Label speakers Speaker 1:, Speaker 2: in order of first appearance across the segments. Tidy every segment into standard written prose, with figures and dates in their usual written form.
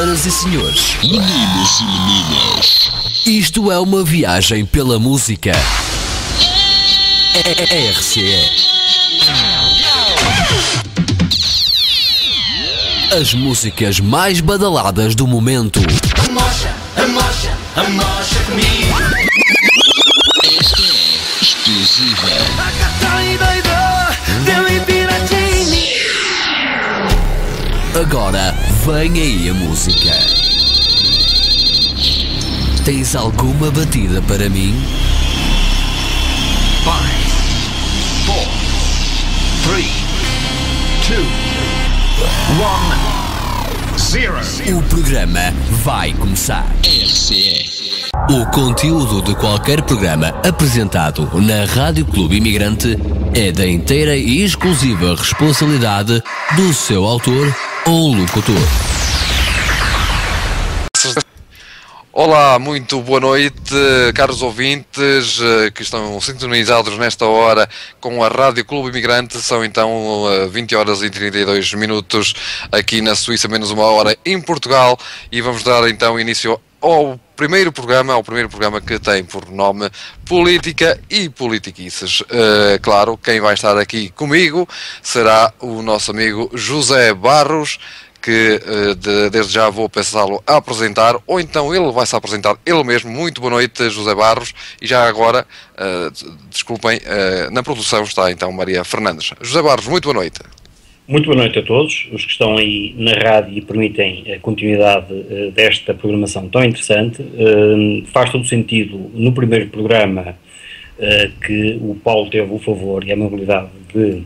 Speaker 1: Senhoras e senhores,
Speaker 2: meninos e meninas,
Speaker 1: isto é uma viagem pela música. RCE. As músicas mais badaladas do momento.
Speaker 3: Amocha comigo.
Speaker 2: esta é exclusiva.
Speaker 1: Agora vem aí a música. Tens alguma batida para mim?
Speaker 3: 5, 4, 3, 2, 1, 0.
Speaker 1: O programa vai começar.
Speaker 2: RCE.
Speaker 1: O conteúdo de qualquer programa apresentado na Rádio Clube Imigrante é da inteira e exclusiva responsabilidade do seu autor ou locutor.
Speaker 4: Olá, muito boa noite, caros ouvintes que estão sintonizados nesta hora com a Rádio Clube Imigrante. São então 20 horas e 32 minutos aqui na Suíça, menos uma hora em Portugal, e vamos dar então início ao primeiro programa que tem por nome Política e Politiquices. Claro, quem vai estar aqui comigo será o nosso amigo José Barros, que desde já vou pensá-lo a apresentar, ou então ele vai se apresentar ele mesmo. Muito boa noite, José Barros, e já agora, desculpem, na produção está então Maria Fernandes. José Barros, muito boa noite.
Speaker 5: Muito boa noite a todos os que estão aí na rádio e permitem a continuidade desta programação tão interessante. Faz todo sentido, no primeiro programa, que o Paulo teve o favor e a amabilidade de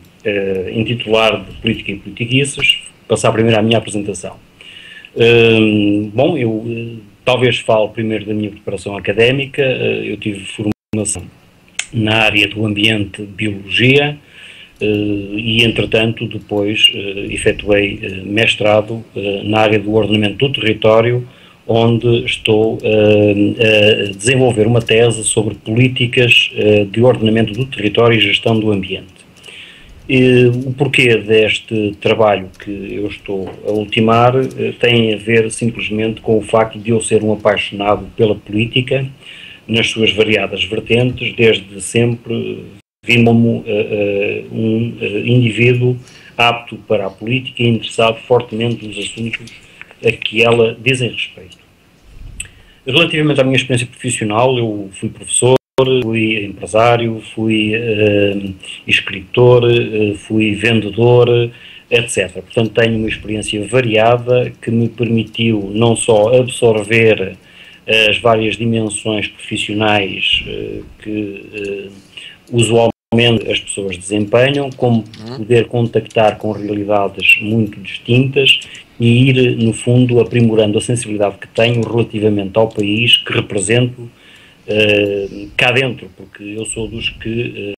Speaker 5: intitular de Política e Politiquices, passar primeiro à minha apresentação. Bom, eu talvez falo primeiro da minha preparação académica. Eu tive formação na área do ambiente de biologia e, entretanto, depois efetuei mestrado na área do ordenamento do território, onde estou a desenvolver uma tese sobre políticas de ordenamento do território e gestão do ambiente. O porquê deste trabalho que eu estou a ultimar tem a ver simplesmente com o facto de eu ser um apaixonado pela política, nas suas variadas vertentes. Desde sempre vi-me um indivíduo apto para a política e interessado fortemente nos assuntos a que ela dizem respeito. Relativamente à minha experiência profissional, eu fui professor, fui empresário, fui escritor, fui vendedor, etc. Portanto, tenho uma experiência variada que me permitiu não só absorver as várias dimensões profissionais que usualmente as pessoas desempenham, como poder contactar com realidades muito distintas e ir, no fundo, aprimorando a sensibilidade que tenho relativamente ao país que represento cá dentro, porque eu sou dos que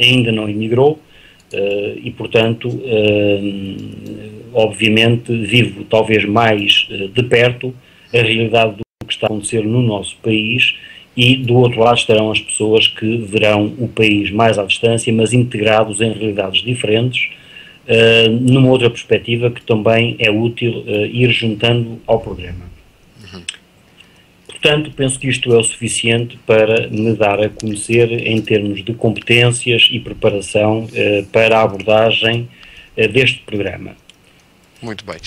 Speaker 5: ainda não emigrou e, portanto, obviamente vivo talvez mais de perto a realidade do que está a acontecer no nosso país, e do outro lado estarão as pessoas que verão o país mais à distância, mas integrados em realidades diferentes, numa outra perspectiva que também é útil ir juntando ao programa. Portanto, penso que isto é o suficiente para me dar a conhecer em termos de competências e preparação para a abordagem deste programa.
Speaker 4: Muito bem.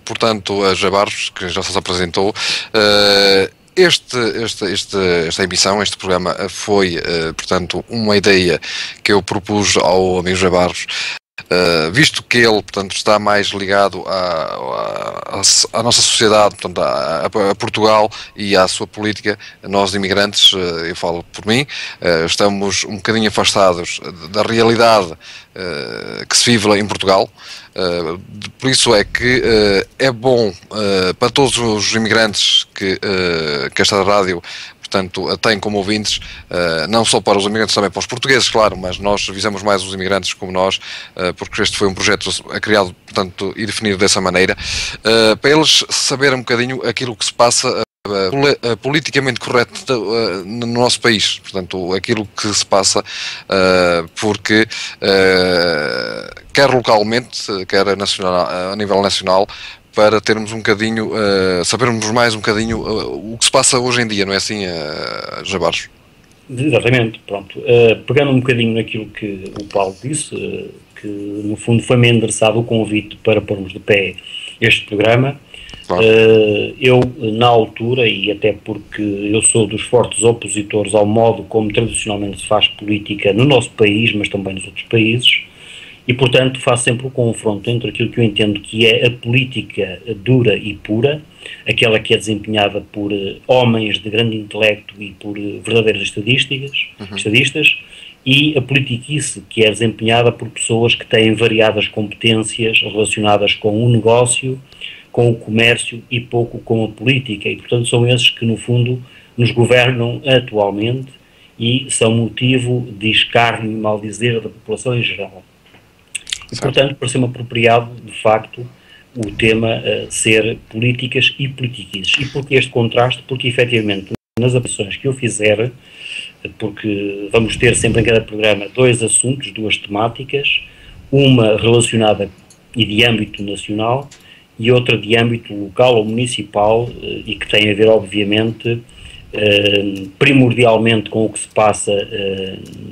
Speaker 4: Portanto, a José Barros, que já se apresentou, esta emissão, este programa foi, portanto, uma ideia que eu propus ao amigo José Barros, visto que ele, portanto, está mais ligado à nossa sociedade, portanto, a Portugal e à sua política. Nós, imigrantes, eu falo por mim, estamos um bocadinho afastados da realidade que se vive em Portugal. Por isso é que é bom para todos os imigrantes que esta rádio, portanto, tem como ouvintes, não só para os imigrantes, também para os portugueses, claro, mas nós visamos mais os imigrantes como nós, porque este foi um projeto criado, portanto, e definido dessa maneira, para eles saberem um bocadinho aquilo que se passa politicamente correto no nosso país, portanto, aquilo que se passa, porque quer localmente, quer a nível nacional, para termos um bocadinho, sabermos mais um bocadinho o que se passa hoje em dia, não é assim, Jabaros?
Speaker 5: Exatamente, pronto. Pegando um bocadinho naquilo que o Paulo disse, que no fundo foi-me endereçado o convite para pormos de pé este programa.
Speaker 4: Claro.
Speaker 5: Eu, na altura, e até porque eu sou dos fortes opositores ao modo como tradicionalmente se faz política no nosso país, mas também nos outros países, e portanto faço sempre o confronto entre aquilo que eu entendo que é a política dura e pura, aquela que é desempenhada por homens de grande intelecto e por verdadeiros estadistas, e a politiquice que é desempenhada por pessoas que têm variadas competências relacionadas com o negócio, com o comércio e pouco com a política, e portanto são esses que no fundo nos governam atualmente e são motivo de escárnio e maldizer da população em geral. E portanto pareceu-me apropriado de facto o tema ser políticas e politiquices. E porquê este contraste? Porque efetivamente nas aparições que eu fizer, porque vamos ter sempre em cada programa 2 assuntos, 2 temáticas, uma relacionada e de âmbito nacional e outra de âmbito local ou municipal, e que tem a ver, obviamente, primordialmente com o que se passa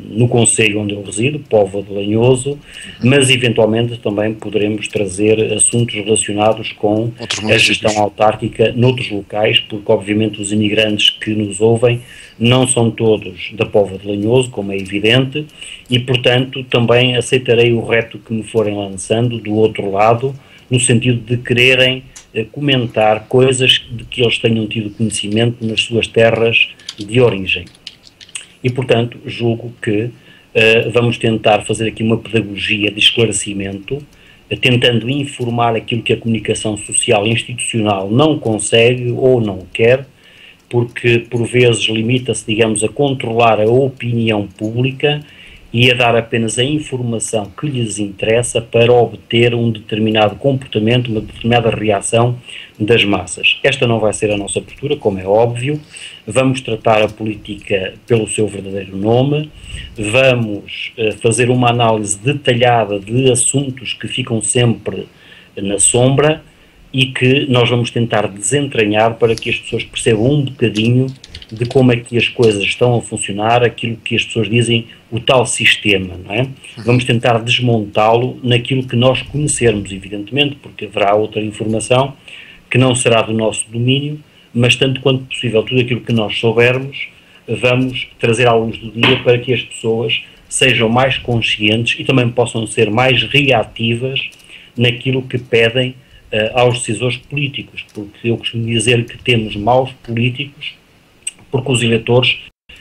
Speaker 5: no concelho onde eu resido, Póvoa de Lanhoso, mas eventualmente também poderemos trazer assuntos relacionados com a gestão autárquica noutros locais, porque obviamente os imigrantes que nos ouvem não são todos da Póvoa de Lanhoso, como é evidente, e portanto também aceitarei o reto que me forem lançando do outro lado, no sentido de quererem comentar coisas de que eles tenham tido conhecimento nas suas terras de origem. E, portanto, julgo que vamos tentar fazer aqui uma pedagogia de esclarecimento, tentando informar aquilo que a comunicação social e institucional não consegue ou não quer, porque por vezes limita-se, digamos, a controlar a opinião pública e a dar apenas a informação que lhes interessa para obter um determinado comportamento, uma determinada reação das massas. Esta não vai ser a nossa postura, como é óbvio. Vamos tratar a política pelo seu verdadeiro nome, vamos fazer uma análise detalhada de assuntos que ficam sempre na sombra e que nós vamos tentar desentranhar para que as pessoas percebam um bocadinho de como é que as coisas estão a funcionar, aquilo que as pessoas dizem, o tal sistema, não é? Vamos tentar desmontá-lo naquilo que nós conhecermos, evidentemente, porque haverá outra informação que não será do nosso domínio, mas tanto quanto possível, tudo aquilo que nós soubermos, vamos trazer à luz do dia para que as pessoas sejam mais conscientes e também possam ser mais reativas naquilo que pedem aos decisores políticos, porque eu costumo dizer que temos maus políticos porque os eleitores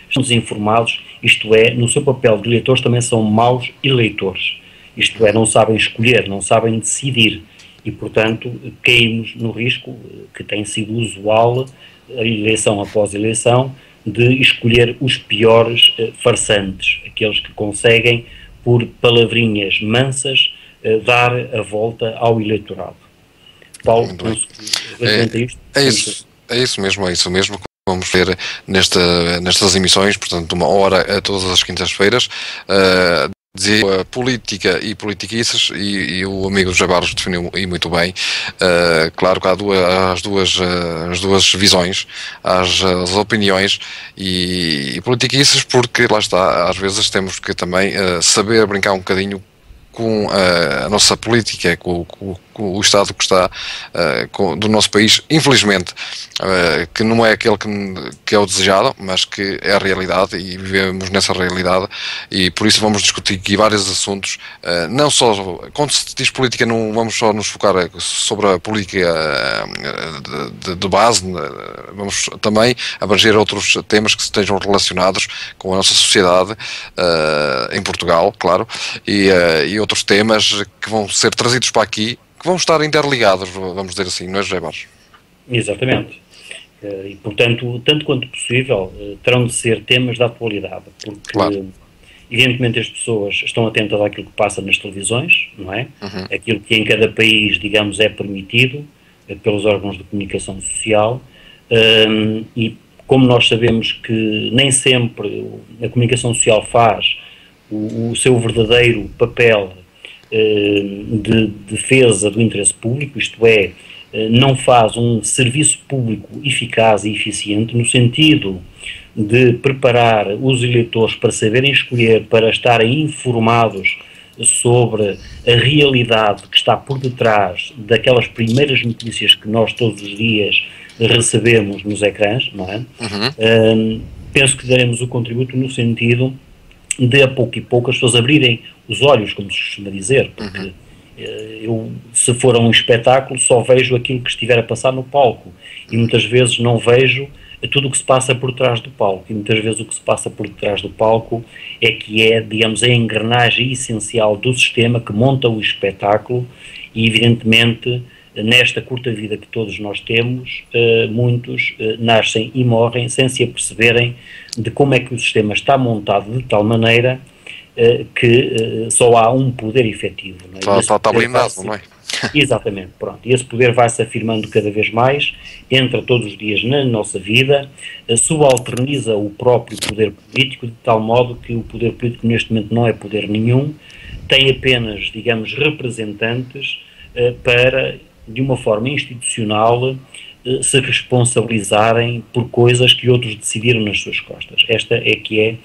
Speaker 5: estão desinformados, isto é, no seu papel de eleitores também são maus eleitores, isto é, não sabem escolher, não sabem decidir e, portanto, caímos no risco que tem sido usual, eleição após eleição, de escolher os piores farsantes, aqueles que conseguem, por palavrinhas mansas, dar a volta ao eleitorado. Paulo, penso que
Speaker 4: é isso mesmo. Vamos ver nestas emissões, portanto, uma hora a todas as quintas-feiras, dizer política e politiquices, e o amigo José Barros definiu e muito bem. Claro que há as duas visões, as opiniões e politiquices, porque lá está, às vezes temos que também saber brincar um bocadinho com a nossa política, com o estado que está do nosso país, infelizmente, que não é aquele que é o desejado, mas que é a realidade e vivemos nessa realidade, e por isso vamos discutir aqui vários assuntos, não só, quando se diz política, não vamos só nos focar sobre a política de base, vamos também abranger outros temas que estejam relacionados com a nossa sociedade em Portugal, claro, e outros temas que vão ser trazidos para aqui, que vão estar interligados, vamos dizer assim, não é, José Barros?
Speaker 5: Exatamente. E, portanto, tanto quanto possível, terão de ser temas da atualidade, porque, claro, evidentemente, as pessoas estão atentas àquilo que passa nas televisões, não é? Aquilo que em cada país, digamos, é permitido pelos órgãos de comunicação social, e como nós sabemos que nem sempre a comunicação social faz o seu verdadeiro papel de defesa do interesse público, isto é, não faz um serviço público eficaz e eficiente no sentido de preparar os eleitores para saberem escolher, para estarem informados sobre a realidade que está por detrás daquelas primeiras notícias que nós todos os dias recebemos nos ecrãs, não é? Penso que daremos o contributo no sentido de, a pouco e pouco, as pessoas abrirem os olhos, como se costuma dizer, porque eu, se for a um espetáculo, só vejo aquilo que estiver a passar no palco, e muitas vezes não vejo tudo o que se passa por trás do palco, e muitas vezes o que se passa por trás do palco é que é, digamos, a engrenagem essencial do sistema que monta o espetáculo, e evidentemente nesta curta vida que todos nós temos, muitos nascem e morrem sem se aperceberem de como é que o sistema está montado de tal maneira que só há um poder efetivo. Não é?
Speaker 4: Está blindado, não é?
Speaker 5: Exatamente, pronto. E esse poder vai-se afirmando cada vez mais, entra todos os dias na nossa vida, subalterniza o próprio poder político, de tal modo que o poder político neste momento não é poder nenhum, tem apenas, digamos, representantes para, de uma forma institucional, se responsabilizarem por coisas que outros decidiram nas suas costas. Esta é que é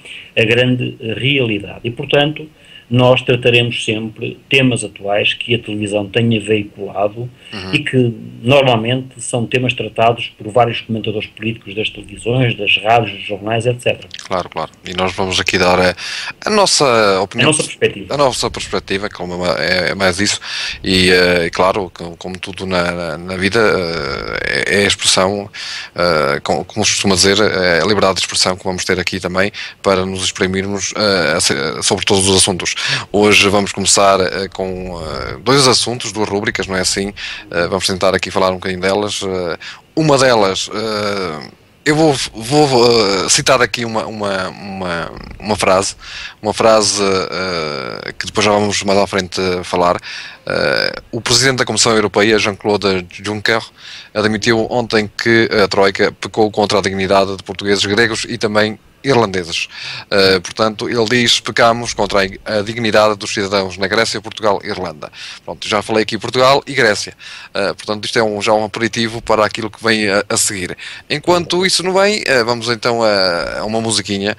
Speaker 5: a grande realidade. E, portanto, nós trataremos sempre temas atuais que a televisão tenha veiculado e que normalmente são temas tratados por vários comentadores políticos das televisões, das rádios, dos jornais, etc.
Speaker 4: Claro, claro. E nós vamos aqui dar a nossa opinião.
Speaker 5: A nossa perspectiva.
Speaker 4: A nossa perspectiva, como é mais isso. E, claro, como tudo na vida, é a expressão, como se costuma dizer, é a liberdade de expressão que vamos ter aqui também para nos exprimirmos sobre todos os assuntos. Hoje vamos começar com dois assuntos, duas rúbricas, não é assim? Vamos tentar aqui falar um bocadinho delas. Uma delas, eu vou citar aqui uma frase que depois já vamos mais à frente falar. O Presidente da Comissão Europeia, Jean-Claude Juncker, admitiu ontem que a Troika pecou contra a dignidade de portugueses, gregos e também irlandeses. Portanto, ele diz: pecamos contra a dignidade dos cidadãos na Grécia, Portugal e Irlanda. Pronto, já falei aqui Portugal e Grécia. Portanto, isto é já um aperitivo para aquilo que vem a seguir. Enquanto isso não vem, vamos então a uma musiquinha.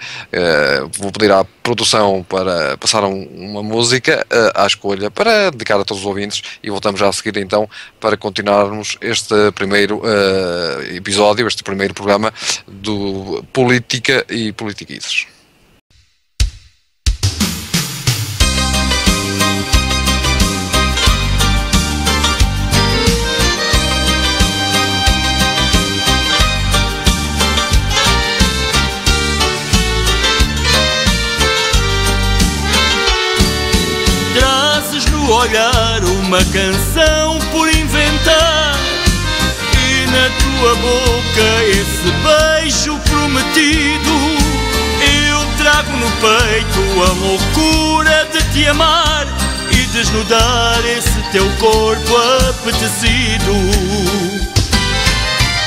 Speaker 4: Vou pedir à produção para passar uma música à escolha para dedicar a todos os ouvintes, e voltamos já a seguir então para continuarmos este primeiro episódio, este primeiro programa do Política e Politiquices.
Speaker 6: Trazes no olhar uma canção por inventar, e na tua boca esse beijo prometido. Eu trago no peito a loucura de te amar e desnudar esse teu corpo apetecido.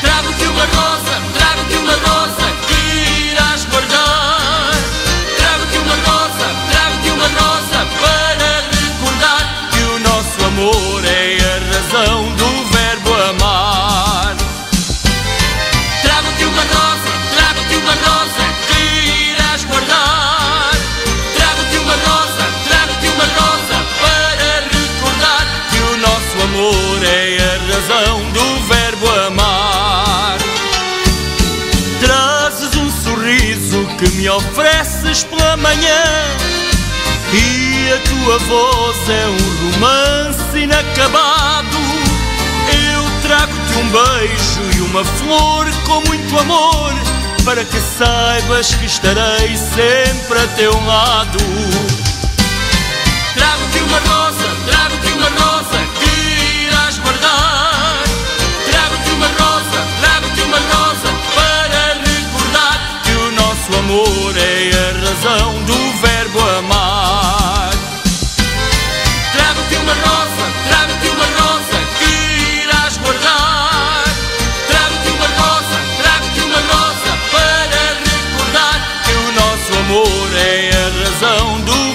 Speaker 6: Trago-te uma rosa que irás guardar. Trago-te uma rosa para recordar que o nosso amor é a razão do verbo amar. Trago-te uma rosa que irás guardar. Trago-te uma rosa para recordar que o nosso amor é a razão do verbo amar. Trazes um sorriso que me ofereces pela manhã, e a tua voz é um romance inacabado. Eu trago-te um beijo e uma flor com muito amor, para que saibas que estarei sempre a teu lado. Trago-te uma rosa que irás guardar. Trago-te uma rosa para recordar que o nosso amor é a razão do verbo amar. Trago-te uma rosa que irás guardar. Trago-te uma rosa para recordar que o nosso amor é a razão do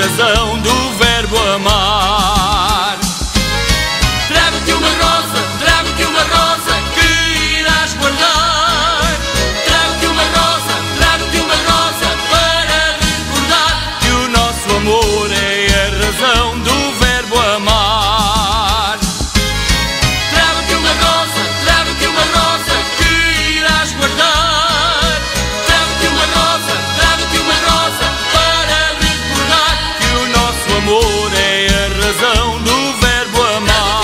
Speaker 6: razão do verbo amar. Trago-te uma rosa que irás guardar. Trago-te uma rosa para recordar que o nosso amor é a razão do verbo amar. Trago-te uma rosa que irás guardar. Trago-te uma rosa para recordar que o nosso amor é a razão do verbo amar.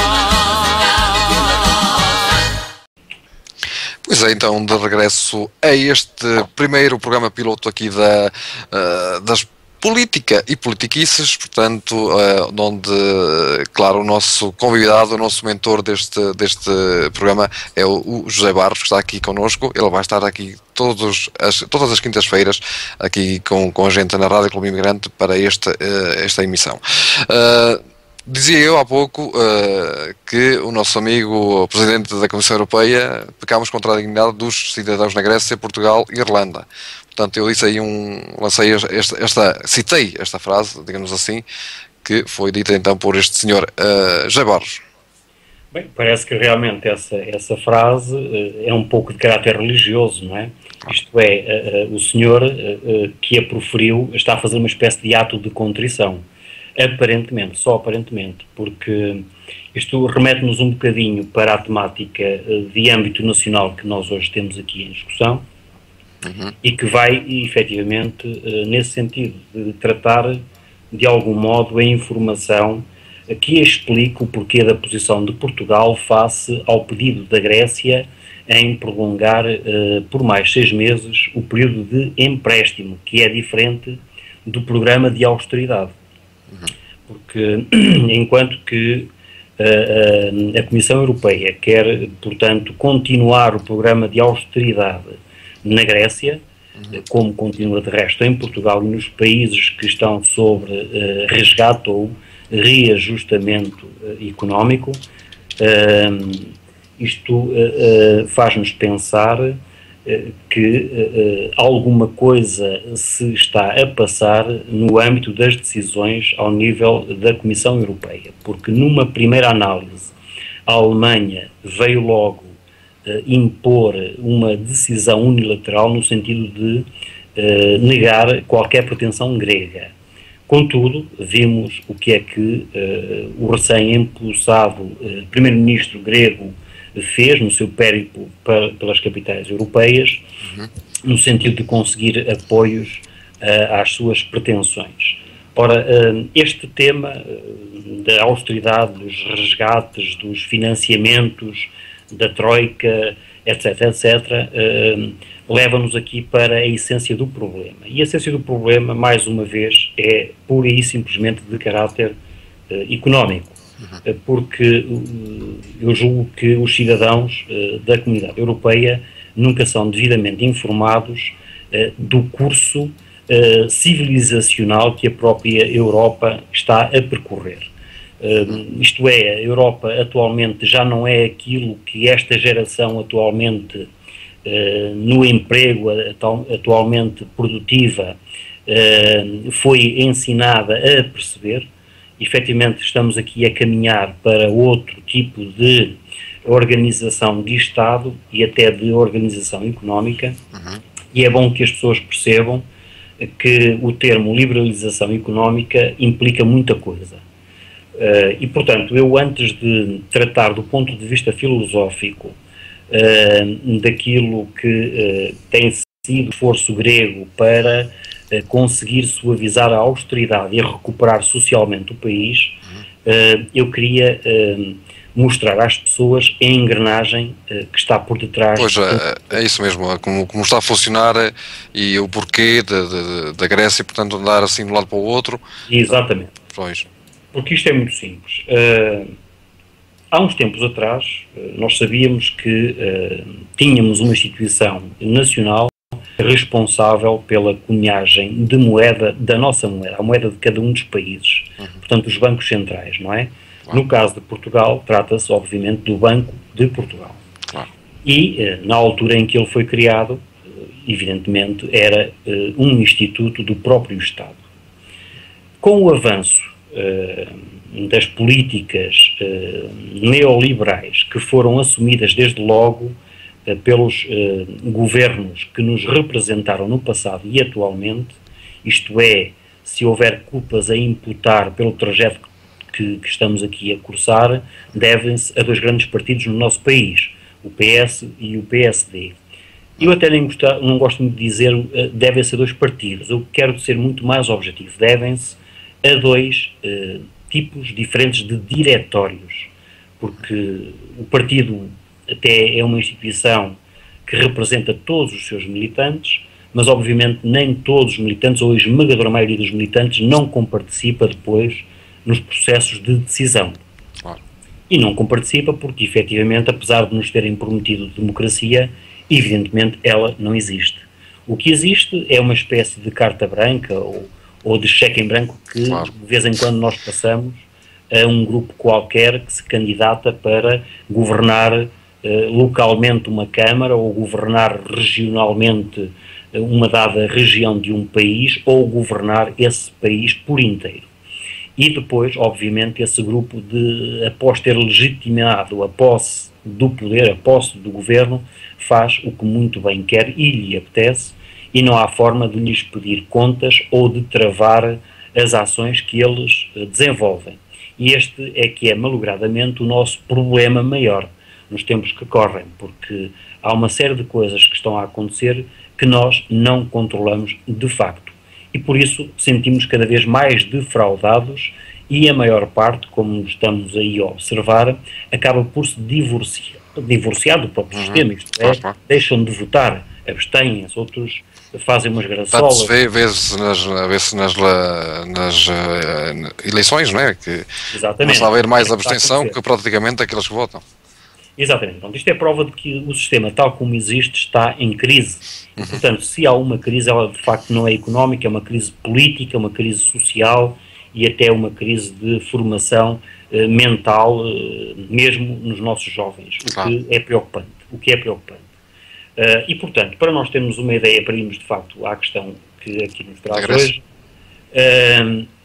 Speaker 4: Pois é, então, de regresso a este primeiro programa piloto aqui das política e politiquices, portanto, onde, claro, o nosso convidado, o nosso mentor deste programa é o José Barros, que está aqui connosco. Ele vai estar aqui todas as quintas-feiras aqui com a gente na Rádio Clube Imigrante para esta emissão. Dizia eu há pouco que o nosso amigo, o Presidente da Comissão Europeia, pecámos contra a dignidade dos cidadãos na Grécia, Portugal e Irlanda. Portanto, eu disse aí citei esta frase, digamos assim, que foi dita então por este senhor José Barros.
Speaker 5: Bem, parece que realmente essa frase é um pouco de caráter religioso, não é? Isto é, o senhor que a proferiu está a fazer uma espécie de ato de contrição. Aparentemente, só aparentemente, porque isto remete-nos um bocadinho para a temática de âmbito nacional que nós hoje temos aqui em discussão, e que vai, efetivamente, nesse sentido, de tratar, de algum modo, a informação que explica o porquê da posição de Portugal face ao pedido da Grécia em prolongar por mais 6 meses o período de empréstimo, que é diferente do programa de austeridade. Porque, enquanto que a Comissão Europeia quer, portanto, continuar o programa de austeridade na Grécia, como continua de resto em Portugal e nos países que estão sobre resgate ou reajustamento económico, isto faz-nos pensar que alguma coisa se está a passar no âmbito das decisões ao nível da Comissão Europeia, porque numa primeira análise a Alemanha veio logo impor uma decisão unilateral no sentido de negar qualquer pretensão grega. Contudo, vimos o que é que o recém-impulsado primeiro-ministro grego fez no seu périplo pelas capitais europeias, no sentido de conseguir apoios às suas pretensões. Ora, este tema da austeridade, dos resgates, dos financiamentos, da Troika, etc., leva-nos aqui para a essência do problema. E a essência do problema, mais uma vez, é pura e simplesmente de caráter económico. Porque eu julgo que os cidadãos da Comunidade Europeia nunca são devidamente informados do curso civilizacional que a própria Europa está a percorrer. Isto é, a Europa atualmente já não é aquilo que esta geração atualmente no emprego atualmente produtiva foi ensinada a perceber. Efetivamente estamos aqui a caminhar para outro tipo de organização de Estado e até de organização económica, e é bom que as pessoas percebam que o termo liberalização económica implica muita coisa. E, portanto, eu antes de tratar do ponto de vista filosófico daquilo que tem sido o esforço grego para conseguir suavizar a austeridade e recuperar socialmente o país, eu queria mostrar às pessoas a engrenagem que está por detrás.
Speaker 4: Pois é isso mesmo, como está a funcionar e o porquê da Grécia, portanto, andar assim de um lado para o outro.
Speaker 5: Exatamente.
Speaker 4: Pois.
Speaker 5: Porque isto é muito simples. Há uns tempos atrás, nós sabíamos que tínhamos uma instituição nacional responsável pela cunhagem de moeda, da nossa moeda, a moeda de cada um dos países, portanto os bancos centrais, não é? Claro. No caso de Portugal, trata-se obviamente do Banco de Portugal. Claro. E na altura em que ele foi criado, evidentemente era um instituto do próprio Estado. Com o avanço das políticas neoliberais que foram assumidas desde logo pelos governos que nos representaram no passado e atualmente, isto é, se houver culpas a imputar pelo trajeto que estamos aqui a cursar, devem-se a dois grandes partidos no nosso país, o PS e o PSD. Eu até não gosto muito de dizer devem-se a dois partidos, eu quero ser muito mais objetivo, devem-se a dois tipos diferentes de diretórios, porque o partido até é uma instituição que representa todos os seus militantes, mas obviamente nem todos os militantes, ou a esmagadora maioria dos militantes, não comparticipa depois nos processos de decisão.
Speaker 4: Claro.
Speaker 5: E não comparticipa porque, efetivamente, apesar de nos terem prometido democracia, evidentemente ela não existe. O que existe é uma espécie de carta branca ou de cheque em branco que,
Speaker 4: claro,
Speaker 5: de vez em quando, nós passamos a um grupo qualquer que se candidata para governar localmente uma Câmara ou governar regionalmente uma dada região de um país ou governar esse país por inteiro. E depois, obviamente, esse grupo, após ter legitimado a posse do poder, a posse do governo, faz o que muito bem quer e lhe apetece, e não há forma de lhes pedir contas ou de travar as ações que eles desenvolvem. E este é que é, malogradamente, o nosso problema maior nos tempos que correm, porque há uma série de coisas que estão a acontecer que nós não controlamos de facto. E por isso sentimos cada vez mais defraudados e a maior parte, como estamos aí a observar, acaba por se divorciar do próprio sistema, isto é, deixam de votar, abstêm-se, outros fazem umas graçolas.
Speaker 4: Vê-se nas eleições, não é? Que
Speaker 5: exatamente,
Speaker 4: começa a haver mais abstenção que praticamente aqueles que votam.
Speaker 5: Exatamente. Então, isto é prova de que o sistema, tal como existe, está em crise. E, portanto, se há uma crise, ela de facto não é económica, é uma crise política, uma crise social e até uma crise de formação mental, mesmo nos nossos jovens, o que é preocupante. E, portanto, para nós termos uma ideia, para irmos de facto à questão que aqui nos traz hoje,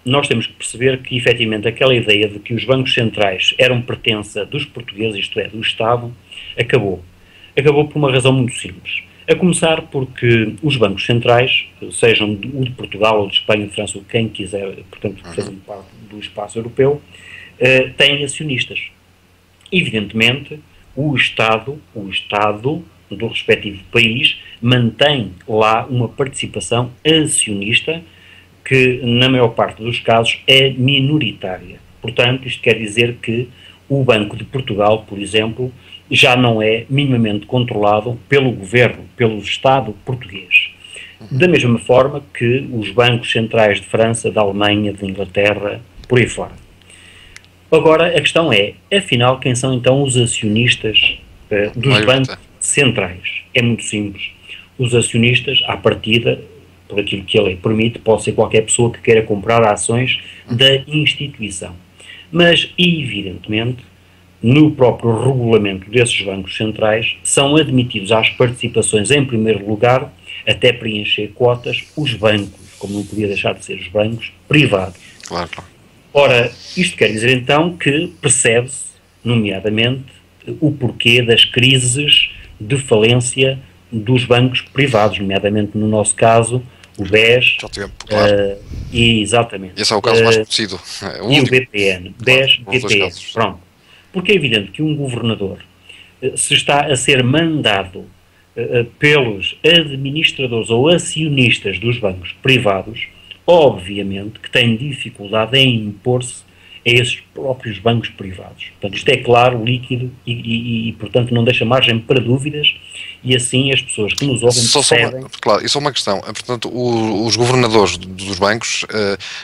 Speaker 5: nós temos que perceber que, efetivamente, aquela ideia de que os bancos centrais eram pertença dos portugueses, isto é, do Estado, acabou. Acabou por uma razão muito simples. A começar porque os bancos centrais, sejam o de Portugal ou de Espanha, de França, ou quem quiser, portanto, que fazem parte do espaço europeu, têm acionistas. Evidentemente, o Estado do respectivo país mantém lá uma participação acionista que, na maior parte dos casos, é minoritária. Portanto, isto quer dizer que o Banco de Portugal, por exemplo, já não é minimamente controlado pelo governo, pelo Estado português. Da mesma forma que os bancos centrais de França, da Alemanha, de Inglaterra, por aí fora. Agora, a questão é, afinal, quem são então os acionistas dos bancos centrais? É muito simples. Os acionistas, à partida, por aquilo que a lei permite, pode ser qualquer pessoa que queira comprar ações da instituição. Mas, evidentemente, no próprio regulamento desses bancos centrais, são admitidos às participações, em primeiro lugar, até preencher cotas, os bancos, como não podia deixar de ser os bancos privados.
Speaker 4: Claro.
Speaker 5: Ora, isto quer dizer então que percebe-se, nomeadamente, o porquê das crises de falência dos bancos privados, nomeadamente no nosso caso, o BES,
Speaker 4: claro.
Speaker 5: E exatamente.
Speaker 4: Esse é o caso mais conhecido.
Speaker 5: E o BPN, BES,
Speaker 4: claro,
Speaker 5: BPN, pronto. Porque é evidente que um governador, se está a ser mandado pelos administradores ou acionistas dos bancos privados, obviamente que tem dificuldade em impor-se a esses próprios bancos privados. Portanto, isto é claro, líquido e portanto, não deixa margem para dúvidas e assim as pessoas que nos ouvem percebem...
Speaker 4: Claro, isso é uma questão. Portanto, os governadores dos bancos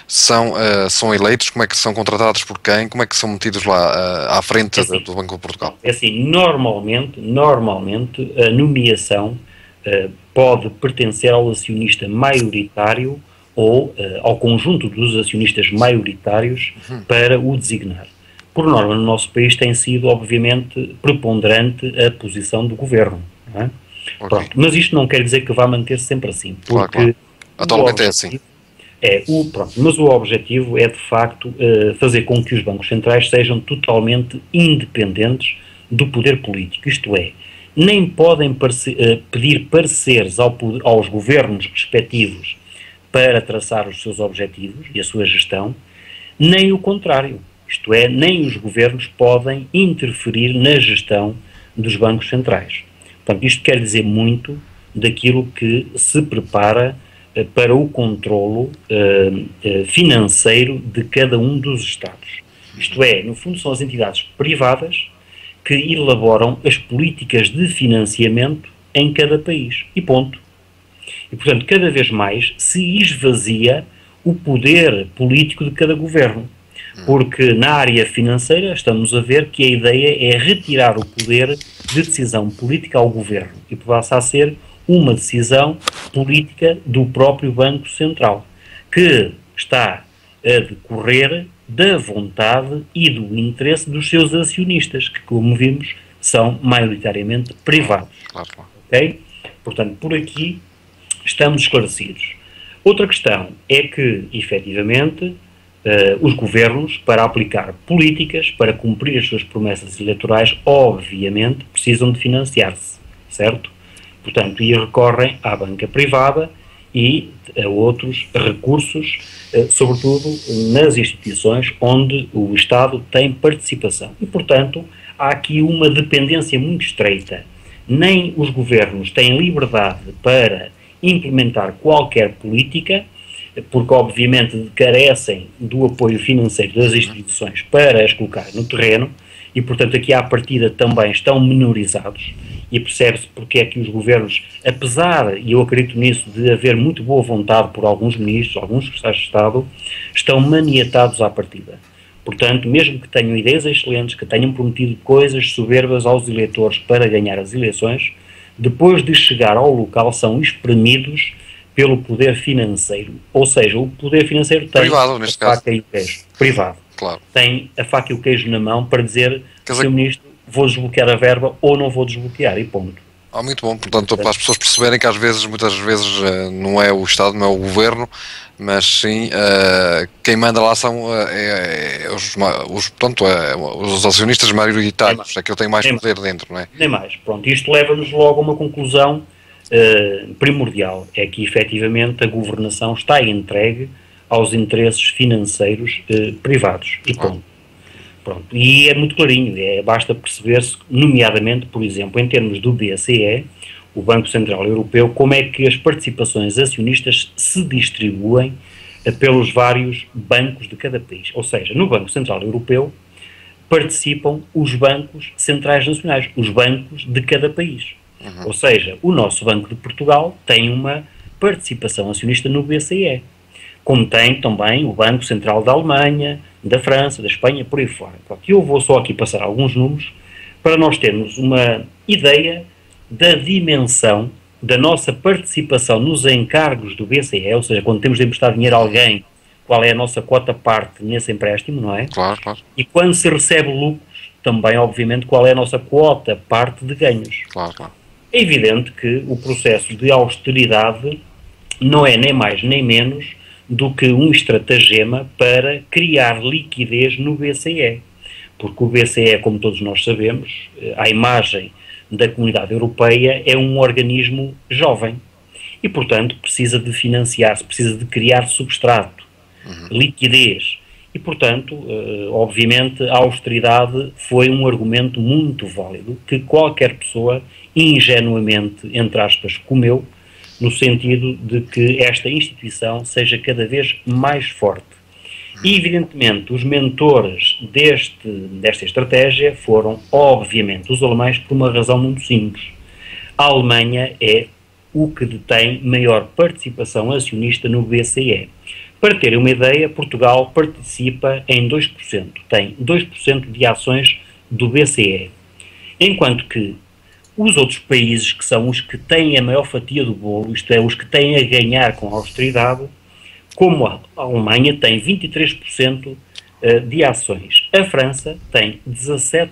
Speaker 4: são eleitos, como é que são contratados por quem? Como é que são metidos lá à frente do Banco de Portugal?
Speaker 5: É assim, normalmente a nomeação pode pertencer ao acionista maioritário ou ao conjunto dos acionistas maioritários para o designar. Por norma, no nosso país tem sido, obviamente, preponderante a posição do governo. Não é?
Speaker 4: Okay.
Speaker 5: Mas isto não quer dizer que vá manter-se sempre assim. Porque
Speaker 4: claro. Atualmente é assim.
Speaker 5: Pronto, mas o objetivo é, de facto, fazer com que os bancos centrais sejam totalmente independentes do poder político. Isto é, nem podem pedir pareceres aos governos respectivos para traçar os seus objetivos e a sua gestão, nem o contrário. Isto é, nem os governos podem interferir na gestão dos bancos centrais. Portanto, isto quer dizer muito daquilo que se prepara para o controlo financeiro de cada um dos Estados. Isto é, no fundo, são as entidades privadas que elaboram as políticas de financiamento em cada país. E ponto. E, portanto, cada vez mais se esvazia o poder político de cada governo. Porque na área financeira estamos a ver que a ideia é retirar o poder de decisão política ao governo e passa a ser uma decisão política do próprio Banco Central, que está a decorrer da vontade e do interesse dos seus acionistas, que, como vimos, são maioritariamente privados. Ok? Portanto, por aqui estamos esclarecidos. Outra questão é que, efetivamente, os governos, para aplicar políticas, para cumprir as suas promessas eleitorais, obviamente, precisam de financiar-se, certo? Portanto, e recorrem à banca privada e a outros recursos, sobretudo nas instituições onde o Estado tem participação. E, portanto, há aqui uma dependência muito estreita. Nem os governos têm liberdade para implementar qualquer política, porque obviamente carecem do apoio financeiro das instituições para as colocar no terreno, e portanto aqui à partida também estão menorizados, e percebe-se porque é que os governos, apesar, e eu acredito nisso, de haver muito boa vontade por alguns ministros, alguns secretários de Estado, estão maniatados à partida. Portanto, mesmo que tenham ideias excelentes, que tenham prometido coisas soberbas aos eleitores para ganhar as eleições, depois de chegar ao local são espremidos pelo poder financeiro. Ou seja, o poder financeiro tem
Speaker 4: privado, neste caso.
Speaker 5: Faca e o queijo. Privado.
Speaker 4: Claro.
Speaker 5: Tem a faca e o queijo na mão para dizer, Sr. Ministro, vou desbloquear a verba ou não vou desbloquear, e ponto.
Speaker 4: Muito bom, portanto, para as pessoas perceberem que às vezes, muitas vezes, não é o Estado, não é o Governo, mas sim quem manda lá são os acionistas maioritários, é que eu tenho mais poder dentro, não é?
Speaker 5: Nem mais, pronto, isto leva-nos logo a uma conclusão primordial, é que efetivamente a governação está entregue aos interesses financeiros privados, e ponto. Pronto. E é muito clarinho, basta perceber-se, nomeadamente, por exemplo, em termos do BCE, o Banco Central Europeu, como é que as participações acionistas se distribuem pelos vários bancos de cada país. Ou seja, no Banco Central Europeu participam os bancos centrais nacionais, os bancos de cada país. Ou seja, o nosso Banco de Portugal tem uma participação acionista no BCE, como tem também o Banco Central da Alemanha, da França, da Espanha, por aí fora. E eu vou só aqui passar alguns números para nós termos uma ideia da dimensão da nossa participação nos encargos do BCE, ou seja, quando temos de emprestar dinheiro a alguém, qual é a nossa quota-parte nesse empréstimo, não é?
Speaker 4: Claro, claro.
Speaker 5: E quando se recebe lucros, também, obviamente, qual é a nossa quota-parte de ganhos.
Speaker 4: Claro, claro.
Speaker 5: É evidente que o processo de austeridade não é nem mais nem menos do que um estratagema para criar liquidez no BCE. Porque o BCE, como todos nós sabemos, à imagem da Comunidade Europeia, é um organismo jovem e, portanto, precisa de financiar-se, precisa de criar substrato, liquidez. E, portanto, obviamente, a austeridade foi um argumento muito válido que qualquer pessoa ingenuamente, entre aspas, comeu, no sentido de que esta instituição seja cada vez mais forte. E, evidentemente, os mentores desta estratégia foram, obviamente, os alemães, por uma razão muito simples. A Alemanha é o que detém maior participação acionista no BCE. Para terem uma ideia, Portugal participa em 2%, tem 2% de ações do BCE, enquanto que os outros países, que são os que têm a maior fatia do bolo, isto é, os que têm a ganhar com a austeridade, como a Alemanha tem 23% de ações, a França tem 17%,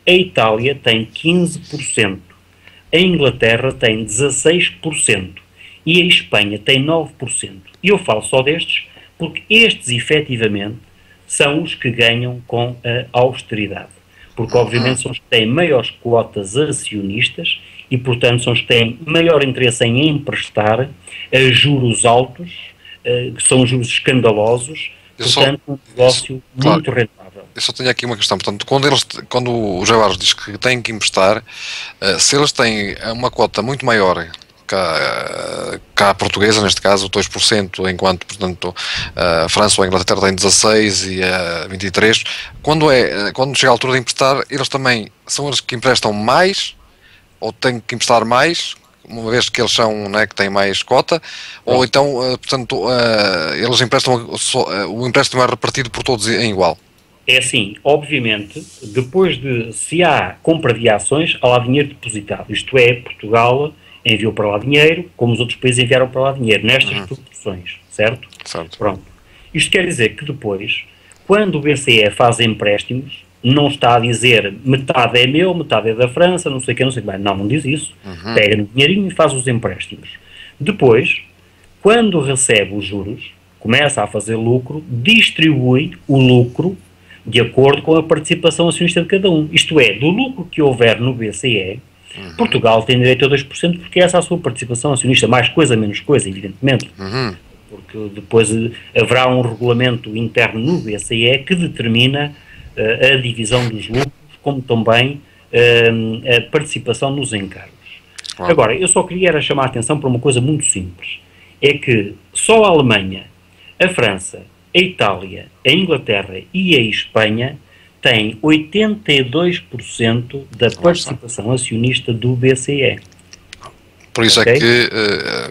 Speaker 5: a Itália tem 15%, a Inglaterra tem 16%, e a Espanha tem 9%. E eu falo só destes porque estes, efetivamente, são os que ganham com a austeridade. Porque, obviamente, são os que têm maiores cotas acionistas e, portanto, são os que têm maior interesse em emprestar a juros altos, que são juros escandalosos, portanto, um negócio muito rentável.
Speaker 4: Eu só tenho aqui uma questão, portanto, quando o José Barros diz que têm que emprestar, se eles têm uma cota muito maior que a portuguesa, neste caso 2%, enquanto, portanto, a França ou a Inglaterra têm 16% e a 23%, quando chega a altura de emprestar, eles também são eles que emprestam mais, ou têm que emprestar mais, uma vez que eles são, né, que têm mais cota, ou então, portanto, eles emprestam, o empréstimo é repartido por todos em igual?
Speaker 5: É assim, obviamente, depois se há compra de ações, há lá dinheiro depositado, isto é, Portugal enviou para lá dinheiro, como os outros países enviaram para lá dinheiro, nestas proporções, certo?
Speaker 4: Certo.
Speaker 5: Pronto. Isto quer dizer que depois, quando o BCE faz empréstimos, não está a dizer metade é meu, metade é da França, não sei o que, não sei o que. Não diz isso. Pega no dinheirinho e faz os empréstimos. Depois, quando recebe os juros, começa a fazer lucro, distribui o lucro de acordo com a participação acionista de cada um. Isto é, do lucro que houver no BCE, Portugal tem direito a 2% porque essa é a sua participação acionista, mais coisa, menos coisa, evidentemente. Porque depois haverá um regulamento interno no BCE que determina a divisão dos lucros, como também a participação nos encargos. Agora, eu só queria era chamar a atenção para uma coisa muito simples. É que só a Alemanha, a França, a Itália, a Inglaterra e a Espanha têm 82% da participação acionista do BCE.
Speaker 4: Por isso é que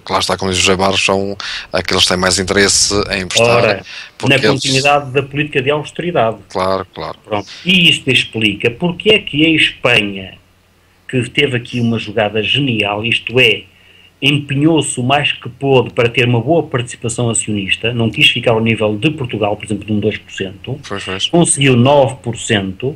Speaker 4: lá está, como diz o José Barros, são aqueles que têm mais interesse em emprestar.
Speaker 5: Na continuidade da política de austeridade.
Speaker 4: Claro.
Speaker 5: Pronto. E isto explica porque é que a Espanha, que teve aqui uma jogada genial, isto é, empenhou-se o mais que pôde para ter uma boa participação acionista, não quis ficar ao nível de Portugal, por exemplo, de um 2%, conseguiu 9%,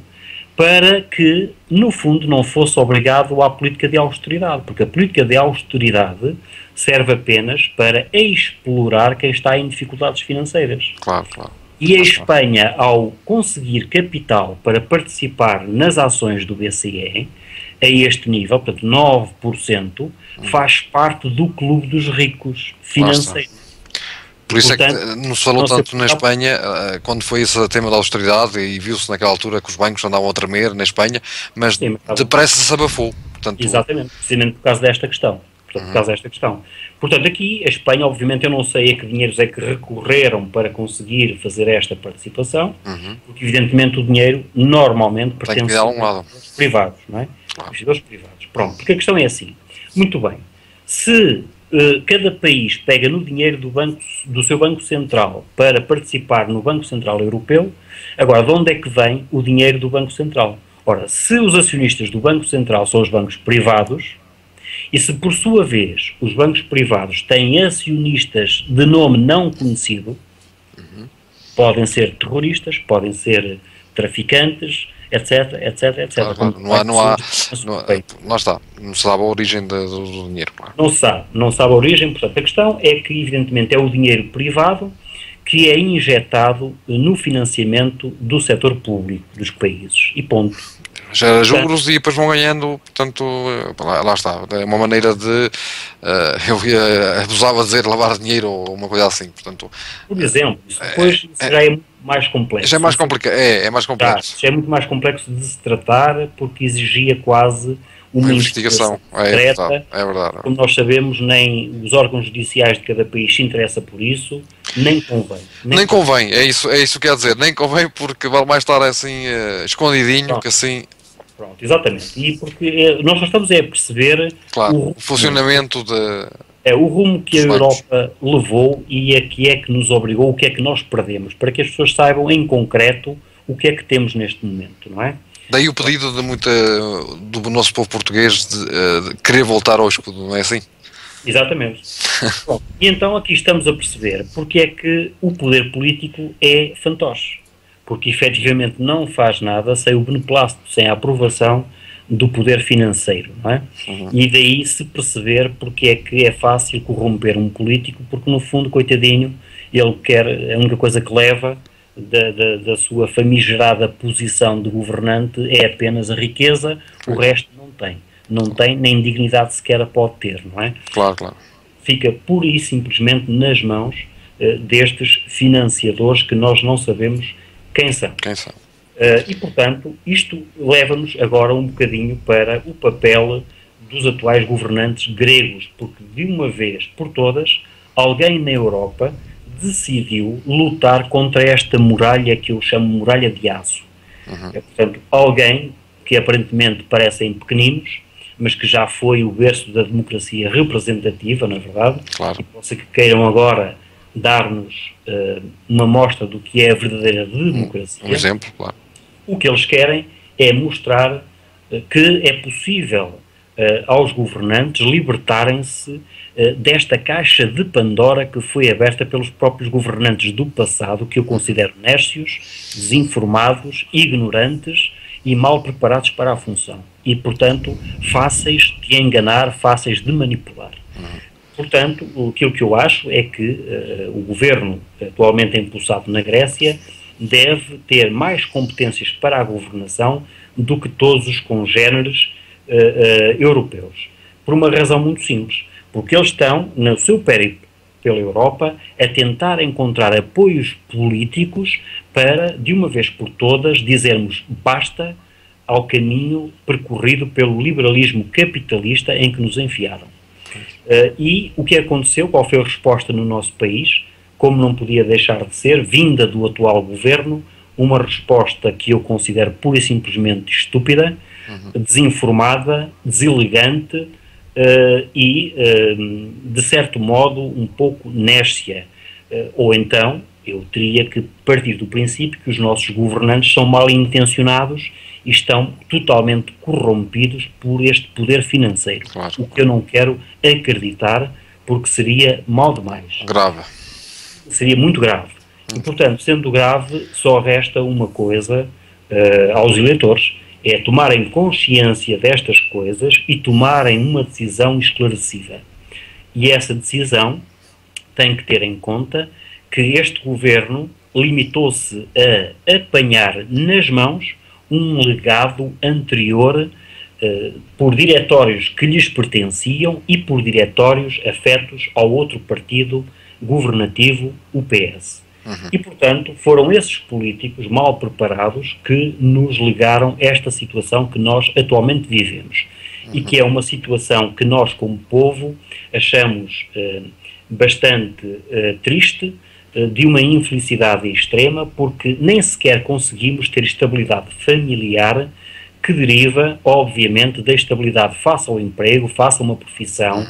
Speaker 5: para que, no fundo, não fosse obrigado à política de austeridade, porque a política de austeridade serve apenas para explorar quem está em dificuldades financeiras.
Speaker 4: Claro.
Speaker 5: E a Espanha, ao conseguir capital para participar nas ações do BCE, a este nível, portanto 9%, faz parte do clube dos ricos financeiros.
Speaker 4: Por isso, portanto, é que não se falou tanto na Espanha, quando foi esse tema da austeridade, e viu-se naquela altura que os bancos andavam a tremer na Espanha, mas depressa se abafou. Portanto,
Speaker 5: exatamente, precisamente por causa desta questão. Portanto, aqui, a Espanha, obviamente, eu não sei a que dinheiros é que recorreram para conseguir fazer esta participação, porque, evidentemente, o dinheiro normalmente pertence aos privados, não é? Investidores privados. Pronto, porque a questão é assim. Muito bem, se cada país pega no dinheiro do seu Banco Central para participar no Banco Central Europeu, agora, de onde é que vem o dinheiro do Banco Central? Ora, se os acionistas do Banco Central são os bancos privados, e se, por sua vez, os bancos privados têm acionistas de nome não conhecido, podem ser terroristas, podem ser traficantes, etc.
Speaker 4: Claro. Lá está, não se sabe a origem do dinheiro. Claro.
Speaker 5: Não sabe a origem, portanto, a questão é que, evidentemente, é o dinheiro privado que é injetado no financiamento do setor público dos países, e ponto.
Speaker 4: Gera juros e depois vão ganhando, portanto, lá está, é uma maneira de, eu abusava de dizer lavar dinheiro ou uma coisa assim, portanto...
Speaker 5: Por exemplo, depois já é muito mais complexo.
Speaker 4: Já é mais complicado, é mais complexo.
Speaker 5: Já é muito mais complexo de se tratar, porque exigia quase uma investigação secreta.
Speaker 4: É verdade.
Speaker 5: Como nós sabemos, nem os órgãos judiciais de cada país se interessam por isso, nem convém.
Speaker 4: Nem convém, é isso que quer dizer, nem convém, porque vale mais estar assim escondidinho, que assim...
Speaker 5: Pronto, exatamente. E porque nós só estamos a perceber
Speaker 4: o funcionamento
Speaker 5: o rumo que a Europa levou e a que é que nos obrigou, o que é que nós perdemos, para que as pessoas saibam em concreto o que é que temos neste momento, não é?
Speaker 4: Daí o pedido do nosso povo português de querer voltar ao escudo, não é assim?
Speaker 5: Exatamente. Bom, e então aqui estamos a perceber porque é que o poder político é fantoche. Porque efetivamente não faz nada sem o beneplácito, sem a aprovação do poder financeiro, não é? E daí se perceber porque é que é fácil corromper um político, porque no fundo, coitadinho, ele quer, a única coisa que leva da sua famigerada posição de governante é apenas a riqueza, o resto não tem, nem dignidade sequer a pode ter, não é?
Speaker 4: Claro, claro.
Speaker 5: Fica pura e simplesmente nas mãos destes financiadores que nós não sabemos quem são. E, portanto, isto leva-nos agora um bocadinho para o papel dos atuais governantes gregos, porque de uma vez por todas, alguém na Europa decidiu lutar contra esta muralha que eu chamo muralha de aço. Portanto, alguém que aparentemente parecem pequeninos, mas que já foi o berço da democracia representativa, na verdade,
Speaker 4: Claro.
Speaker 5: e pode ser que queiram agora dar-nos uma mostra do que é a verdadeira democracia.
Speaker 4: Um exemplo, claro.
Speaker 5: O que eles querem é mostrar que é possível aos governantes libertarem-se desta caixa de Pandora que foi aberta pelos próprios governantes do passado, que eu considero nércios, desinformados, ignorantes e mal preparados para a função. E, portanto, fáceis de enganar, fáceis de manipular. Portanto, aquilo que eu acho é que o governo atualmente impulsado na Grécia deve ter mais competências para a governação do que todos os congéneres europeus. Por uma razão muito simples. Porque eles estão, no seu périplo pela Europa, a tentar encontrar apoios políticos para, de uma vez por todas, dizermos basta ao caminho percorrido pelo liberalismo capitalista em que nos enfiaram. E o que aconteceu, qual foi a resposta no nosso país, como não podia deixar de ser, vinda do atual governo, uma resposta que eu considero pura e simplesmente estúpida, desinformada, deselegante e, de certo modo, um pouco nércia. Ou então, eu teria que partir do princípio que os nossos governantes são mal intencionados e estão totalmente corrompidos por este poder financeiro.
Speaker 4: Claro.
Speaker 5: O que eu não quero acreditar, porque seria mal demais.
Speaker 4: Grave.
Speaker 5: Seria muito grave. E, portanto, sendo grave, só resta uma coisa aos eleitores, é tomarem consciência destas coisas e tomarem uma decisão esclarecida. E essa decisão tem que ter em conta que este governo limitou-se a apanhar nas mãos um legado anterior por diretórios que lhes pertenciam e por diretórios afetos ao outro partido governativo, o PS. E, portanto, foram esses políticos mal preparados que nos legaram esta situação que nós atualmente vivemos. E que é uma situação que nós, como povo, achamos bastante triste, de uma infelicidade extrema, porque nem sequer conseguimos ter estabilidade familiar que deriva, obviamente, da estabilidade face ao emprego, face a uma profissão,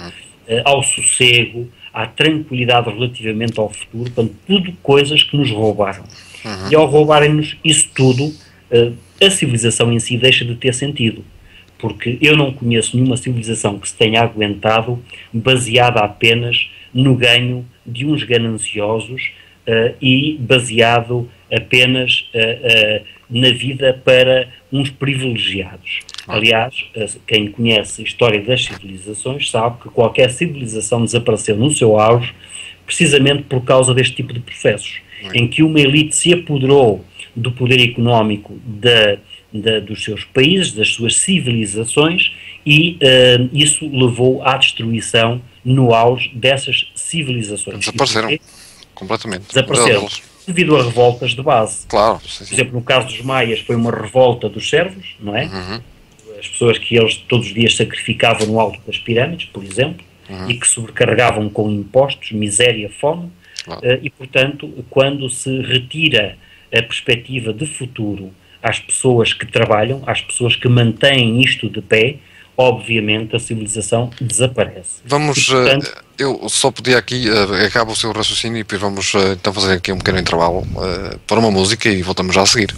Speaker 5: ao sossego, à tranquilidade relativamente ao futuro, portanto, tudo coisas que nos roubaram. E ao roubarem-nos isso tudo, a civilização em si deixa de ter sentido, porque eu não conheço nenhuma civilização que se tenha aguentado baseada apenas no ganho de uns gananciosos e baseado apenas na vida para uns privilegiados. Aliás, quem conhece a história das civilizações sabe que qualquer civilização desapareceu no seu auge precisamente por causa deste tipo de processos, em que uma elite se apoderou do poder económico dos seus países, das suas civilizações, e isso levou à destruição no auge dessas civilizações.
Speaker 4: Desapareceram completamente.
Speaker 5: Desapareceram devido a revoltas de base.
Speaker 4: Claro.
Speaker 5: Por exemplo, no caso dos maias foi uma revolta dos servos, não é? As pessoas que eles todos os dias sacrificavam no alto das pirâmides, por exemplo, e que sobrecarregavam com impostos, miséria, fome, e, portanto, quando se retira a perspectiva de futuro às pessoas que trabalham, às pessoas que mantêm isto de pé, obviamente a civilização desaparece.
Speaker 4: Vamos,
Speaker 5: e, portanto,
Speaker 4: eu só podia aqui, acaba o seu raciocínio e depois vamos então fazer aqui um pequeno intervalo para uma música e voltamos já a seguir.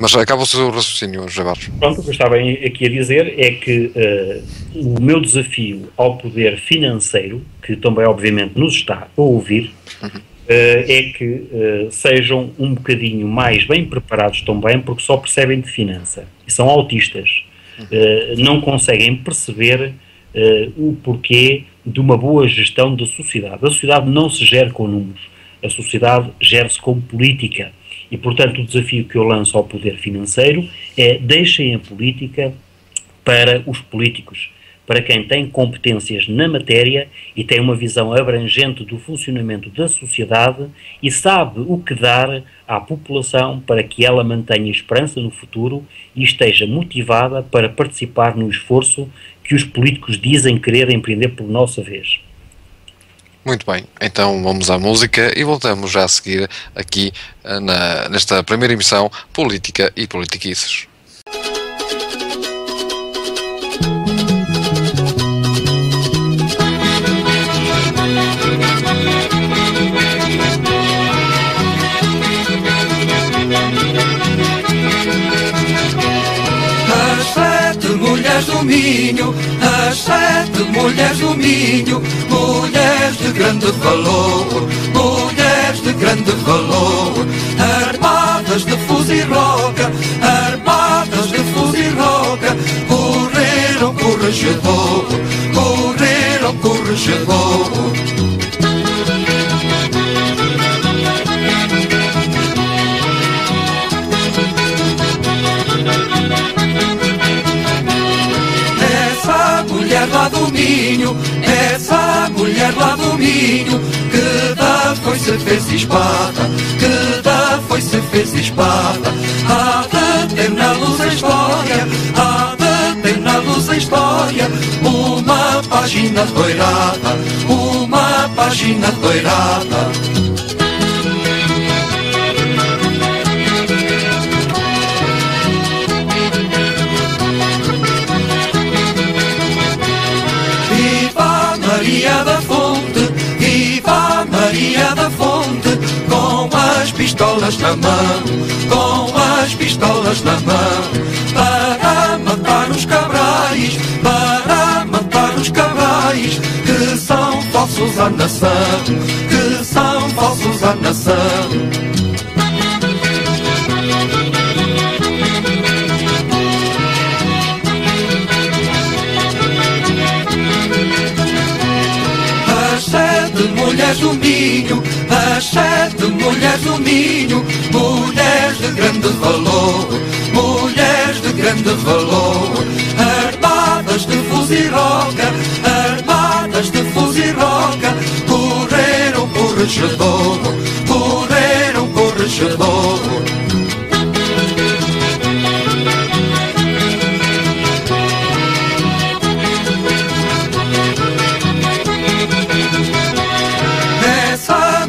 Speaker 4: Mas acaba o seu raciocínio, José Barros.
Speaker 5: Pronto, o que eu estava aqui a dizer é que o meu desafio ao poder financeiro, que também obviamente nos está a ouvir, é que sejam um bocadinho mais bem preparados também, porque só percebem de finança e são autistas. não conseguem perceber o porquê de uma boa gestão da sociedade. A sociedade não se gera com números, a sociedade gera-se com política. E, portanto, o desafio que eu lanço ao poder financeiro é: deixem a política para os políticos, para quem tem competências na matéria e tem uma visão abrangente do funcionamento da sociedade e sabe o que dar à população para que ela mantenha esperança no futuro e esteja motivada para participar no esforço que os políticos dizem querer empreender por nossa vez.
Speaker 4: Muito bem, então vamos à música e voltamos já a seguir aqui nesta primeira emissão Política e Politiquices.
Speaker 7: Mulheres do Minho, as 7 mulheres do Minho, mulheres de grande valor, mulheres de grande valor, armadas de fuzil e roca, armadas de fuzil e roca, correram com o regedor, correram com o regedor. Lá do Minho, essa mulher lá do Minho, que da foice fez espada, que da foice fez espada, há de ter na luz a história, há de ter na luz a história, uma página doirada, uma página doirada. Maria da Fonte, viva Maria da Fonte, com as pistolas na mão, com as pistolas na mão, para matar os cabrais, para matar os cabrais, que são falsos à nação, que são falsos à nação. Mulheres do Minho, as 7 mulheres do Minho, mulheres de grande valor, mulheres de grande valor, armadas de fuzil e roca, armadas de fuzil e roca, correram com o regedor, correram com o regedor.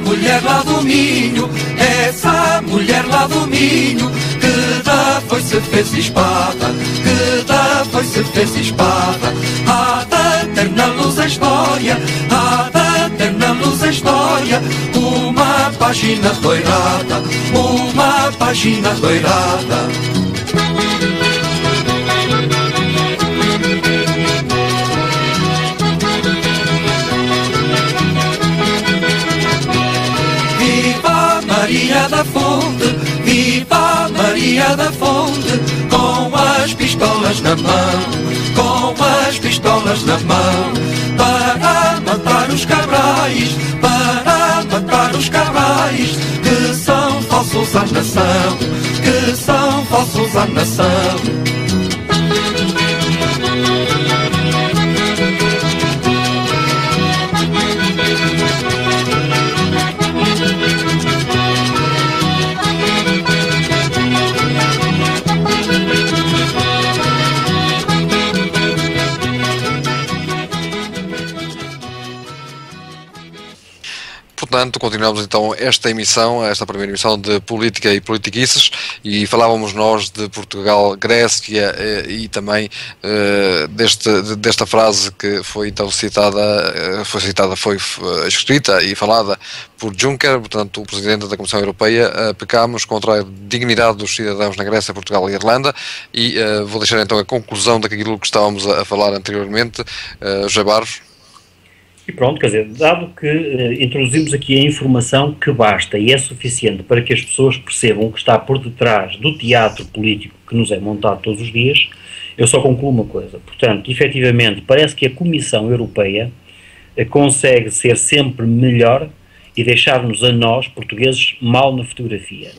Speaker 7: Mulher lá do Minho, essa mulher lá do Minho, que da foice fez espada, que da foice fez espada, há de ter na luz a história, há de ter na luz a história, uma página doirada, uma página doirada. Maria da Fonte, viva Maria da Fonte, com as pistolas na mão, com as pistolas na mão, para matar os cabrais, para matar os cabrais, que são falsos à nação, que são falsos à nação.
Speaker 4: Portanto, continuamos então esta emissão, esta primeira emissão de Política e Politiquices, e falávamos nós de Portugal, Grécia e também desta frase que foi então foi escrita e falada por Juncker, portanto o Presidente da Comissão Europeia. Pecamos contra a dignidade dos cidadãos na Grécia, Portugal e Irlanda, e vou deixar então a conclusão daquilo que estávamos a falar anteriormente. José Barros.
Speaker 5: E pronto, quer dizer, dado que introduzimos aqui a informação que basta e é suficiente para que as pessoas percebam o que está por detrás do teatro político que nos é montado todos os dias, eu só concluo uma coisa. Portanto, efetivamente, parece que a Comissão Europeia consegue ser sempre melhor e deixar-nos a nós, portugueses, mal na fotografia.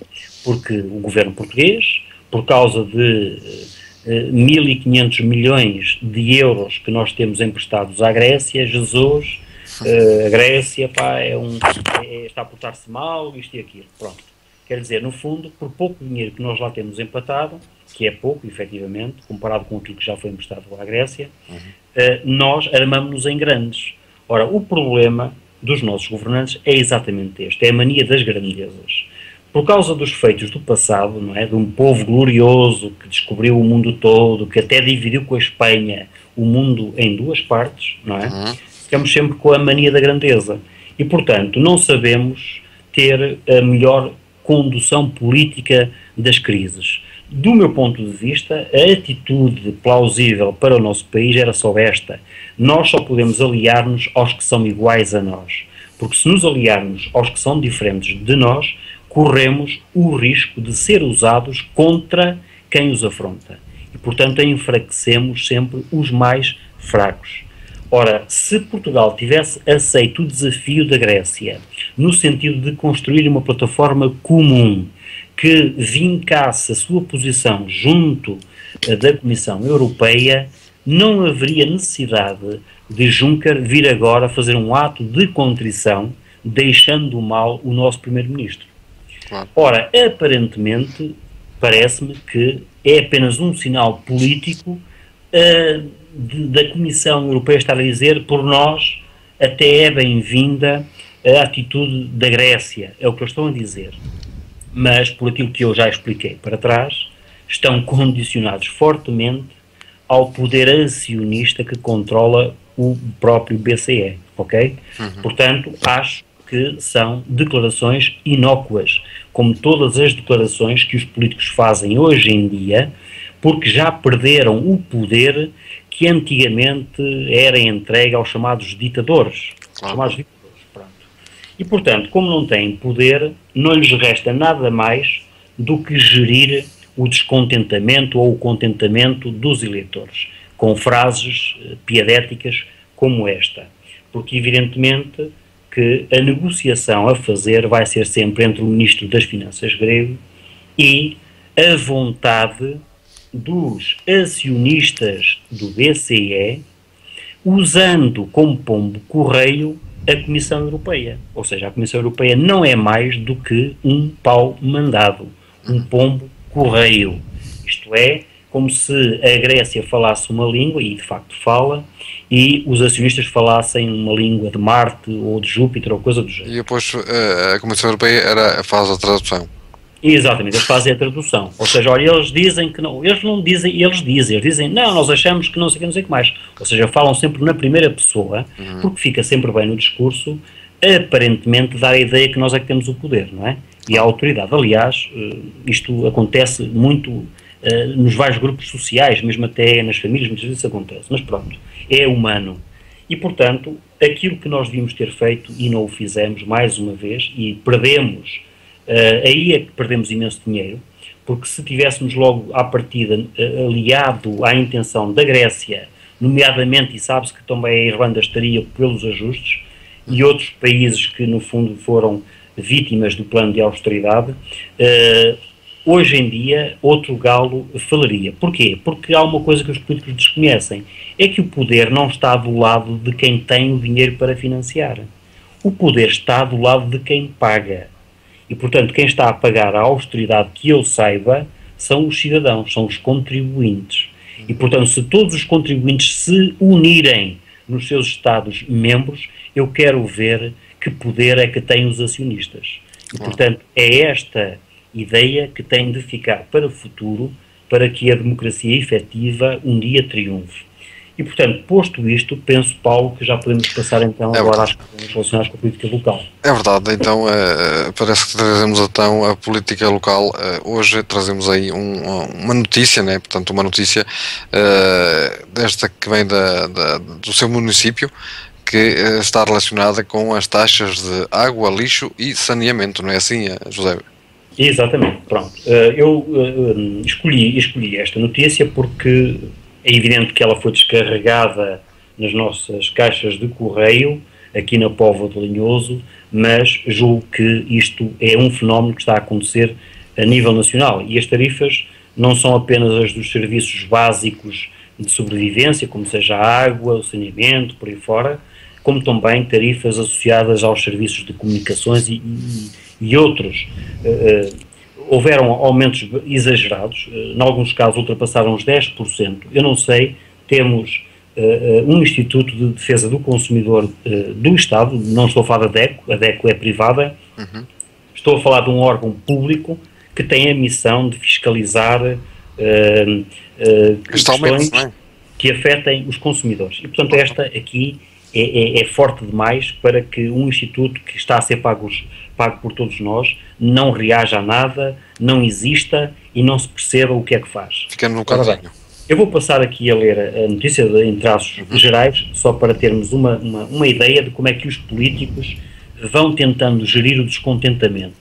Speaker 5: Porque o governo português, por causa de 1.500 milhões de euros que nós temos emprestados à Grécia, Jesus, a Grécia, pá, está a portar-se mal, isto e aquilo. Pronto. Quer dizer, no fundo, por pouco dinheiro que nós lá temos empatado, que é pouco, efetivamente, comparado com aquilo que já foi emprestado à Grécia, nós armamos-nos em grandes. Ora, o problema dos nossos governantes é exatamente este, é a mania das grandezas. Por causa dos feitos do passado, não é? De um povo glorioso que descobriu o mundo todo, que até dividiu com a Espanha o mundo em duas partes, não é? Ficamos sempre com a mania da grandeza. E, portanto, não sabemos ter a melhor condução política das crises. Do meu ponto de vista, a atitude plausível para o nosso país era só esta. Nós só podemos aliar-nos aos que são iguais a nós. Porque se nos aliarmos aos que são diferentes de nós, corremos o risco de ser usados contra quem os afronta. E, portanto, enfraquecemos sempre os mais fracos. Ora, se Portugal tivesse aceito o desafio da Grécia, no sentido de construir uma plataforma comum que vincasse a sua posição junto da Comissão Europeia, não haveria necessidade de Juncker vir agora fazer um ato de contrição, deixando mal o nosso Primeiro-Ministro. Ora, aparentemente, parece-me que é apenas um sinal político da Comissão Europeia estar a dizer, por nós, até é bem-vinda a atitude da Grécia, é o que eles estão a dizer. Mas, por aquilo que eu já expliquei para trás, estão condicionados fortemente ao poder acionista que controla o próprio BCE, ok? Portanto, acho que são declarações inócuas, como todas as declarações que os políticos fazem hoje em dia, porque já perderam o poder que antigamente era entregue aos chamados ditadores. Pronto. E, portanto, como não têm poder, não lhes resta nada mais do que gerir o descontentamento ou o contentamento dos eleitores, com frases piadéticas como esta. Porque, evidentemente, que a negociação a fazer vai ser sempre entre o Ministro das Finanças grego e a vontade dos acionistas do BCE, usando como pombo correio a Comissão Europeia. Ou seja, a Comissão Europeia não é mais do que um pau mandado, um pombo correio. Isto é, como se a Grécia falasse uma língua, e de facto fala, e os acionistas falassem uma língua de Marte ou de Júpiter ou coisa do género.
Speaker 4: E depois a Comissão Europeia faz a tradução.
Speaker 5: Exatamente, eles fazem a tradução. Ou seja, olha, eles dizem que não, eles não dizem, eles dizem, não, nós achamos que não sei o que mais. Ou seja, falam sempre na primeira pessoa, porque fica sempre bem no discurso, aparentemente dar a ideia que nós é que temos o poder, não é? E a autoridade. Aliás, isto acontece muito nos vários grupos sociais, mesmo até nas famílias, muitas vezes isso acontece. Mas pronto, é humano. E, portanto, aquilo que nós devíamos ter feito e não o fizemos mais uma vez, e perdemos, aí é que perdemos imenso dinheiro, porque se tivéssemos logo à partida aliado à intenção da Grécia, nomeadamente, e sabe-se que também a Irlanda estaria pelos ajustes, e outros países que no fundo foram vítimas do plano de austeridade, hoje em dia outro galo falaria. Porquê? Porque há uma coisa que os políticos desconhecem, é que o poder não está do lado de quem tem o dinheiro para financiar. O poder está do lado de quem paga. E, portanto, quem está a pagar a austeridade, que eu saiba, são os cidadãos, são os contribuintes. E, portanto, se todos os contribuintes se unirem nos seus Estados-membros, eu quero ver que poder é que têm os acionistas. E, portanto, é esta ideia que tem de ficar para o futuro, para que a democracia efetiva um dia triunfe. E, portanto, posto isto, penso, Paulo, que já podemos passar então agora às questões relacionadas com a política local.
Speaker 4: É verdade, então parece que trazemos então a política local. Hoje trazemos aí uma notícia, né? Portanto, uma notícia desta que vem do seu município, que está relacionada com as taxas de água, lixo e saneamento, não é assim, José?
Speaker 5: Exatamente, pronto. Eu escolhi esta notícia porque é evidente que ela foi descarregada nas nossas caixas de correio, aqui na Póvoa de Lanhoso, mas julgo que isto é um fenómeno que está a acontecer a nível nacional. E as tarifas não são apenas as dos serviços básicos de sobrevivência, como seja a água, o saneamento, por aí fora, como também tarifas associadas aos serviços de comunicações e outros. Houveram aumentos exagerados, em alguns casos ultrapassaram os 10%. Eu não sei, temos um Instituto de Defesa do Consumidor do Estado, não estou a falar da DECO, a DECO é privada, estou a falar de um órgão público que tem a missão de fiscalizar questões que afetem os consumidores. E, portanto, esta aqui é forte demais para que um instituto que está a ser pago por todos nós não reaja a nada, não exista e não se perceba o que é que faz.
Speaker 4: Ficando no cantinho.
Speaker 5: Eu vou passar aqui a ler a notícia em traços gerais, só para termos uma ideia de como é que os políticos vão tentando gerir o descontentamento,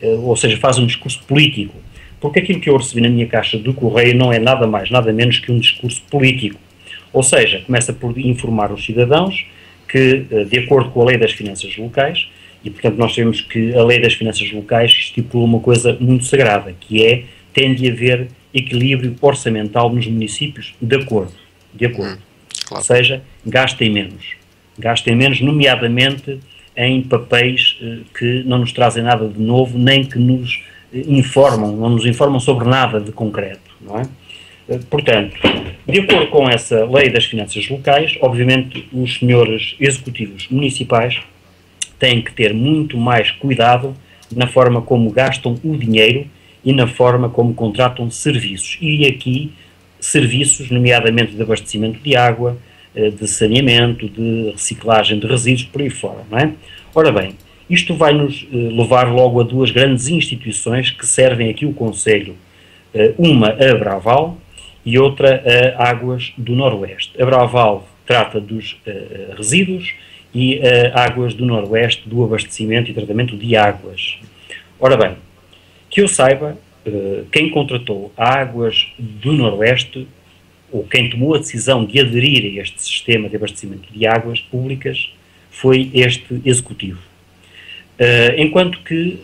Speaker 5: ou seja, fazem um discurso político, porque aquilo que eu recebi na minha caixa do correio não é nada mais, nada menos que um discurso político, ou seja, começa por informar os cidadãos que, de acordo com a Lei das Finanças Locais, e portanto nós sabemos que a Lei das Finanças Locais estipula uma coisa muito sagrada, que é, tem de haver equilíbrio orçamental nos municípios de acordo,
Speaker 4: claro.
Speaker 5: Ou seja, gastem menos, nomeadamente em papéis que não nos trazem nada de novo, nem que não nos informam sobre nada de concreto, não é? Portanto, de acordo com essa Lei das Finanças Locais, obviamente os senhores executivos municipais têm que ter muito mais cuidado na forma como gastam o dinheiro e na forma como contratam serviços. E aqui, serviços, nomeadamente de abastecimento de água, de saneamento, de reciclagem de resíduos, por aí fora, não é? Ora bem, isto vai nos levar logo a duas grandes instituições que servem aqui o Conselho, uma a Braval e outra a Águas do Noroeste. A Braval trata dos resíduos e a Águas do Noroeste do abastecimento e tratamento de águas. Ora bem, que eu saiba, quem contratou a Águas do Noroeste, ou quem tomou a decisão de aderir a este sistema de abastecimento de águas públicas, foi este executivo. Enquanto que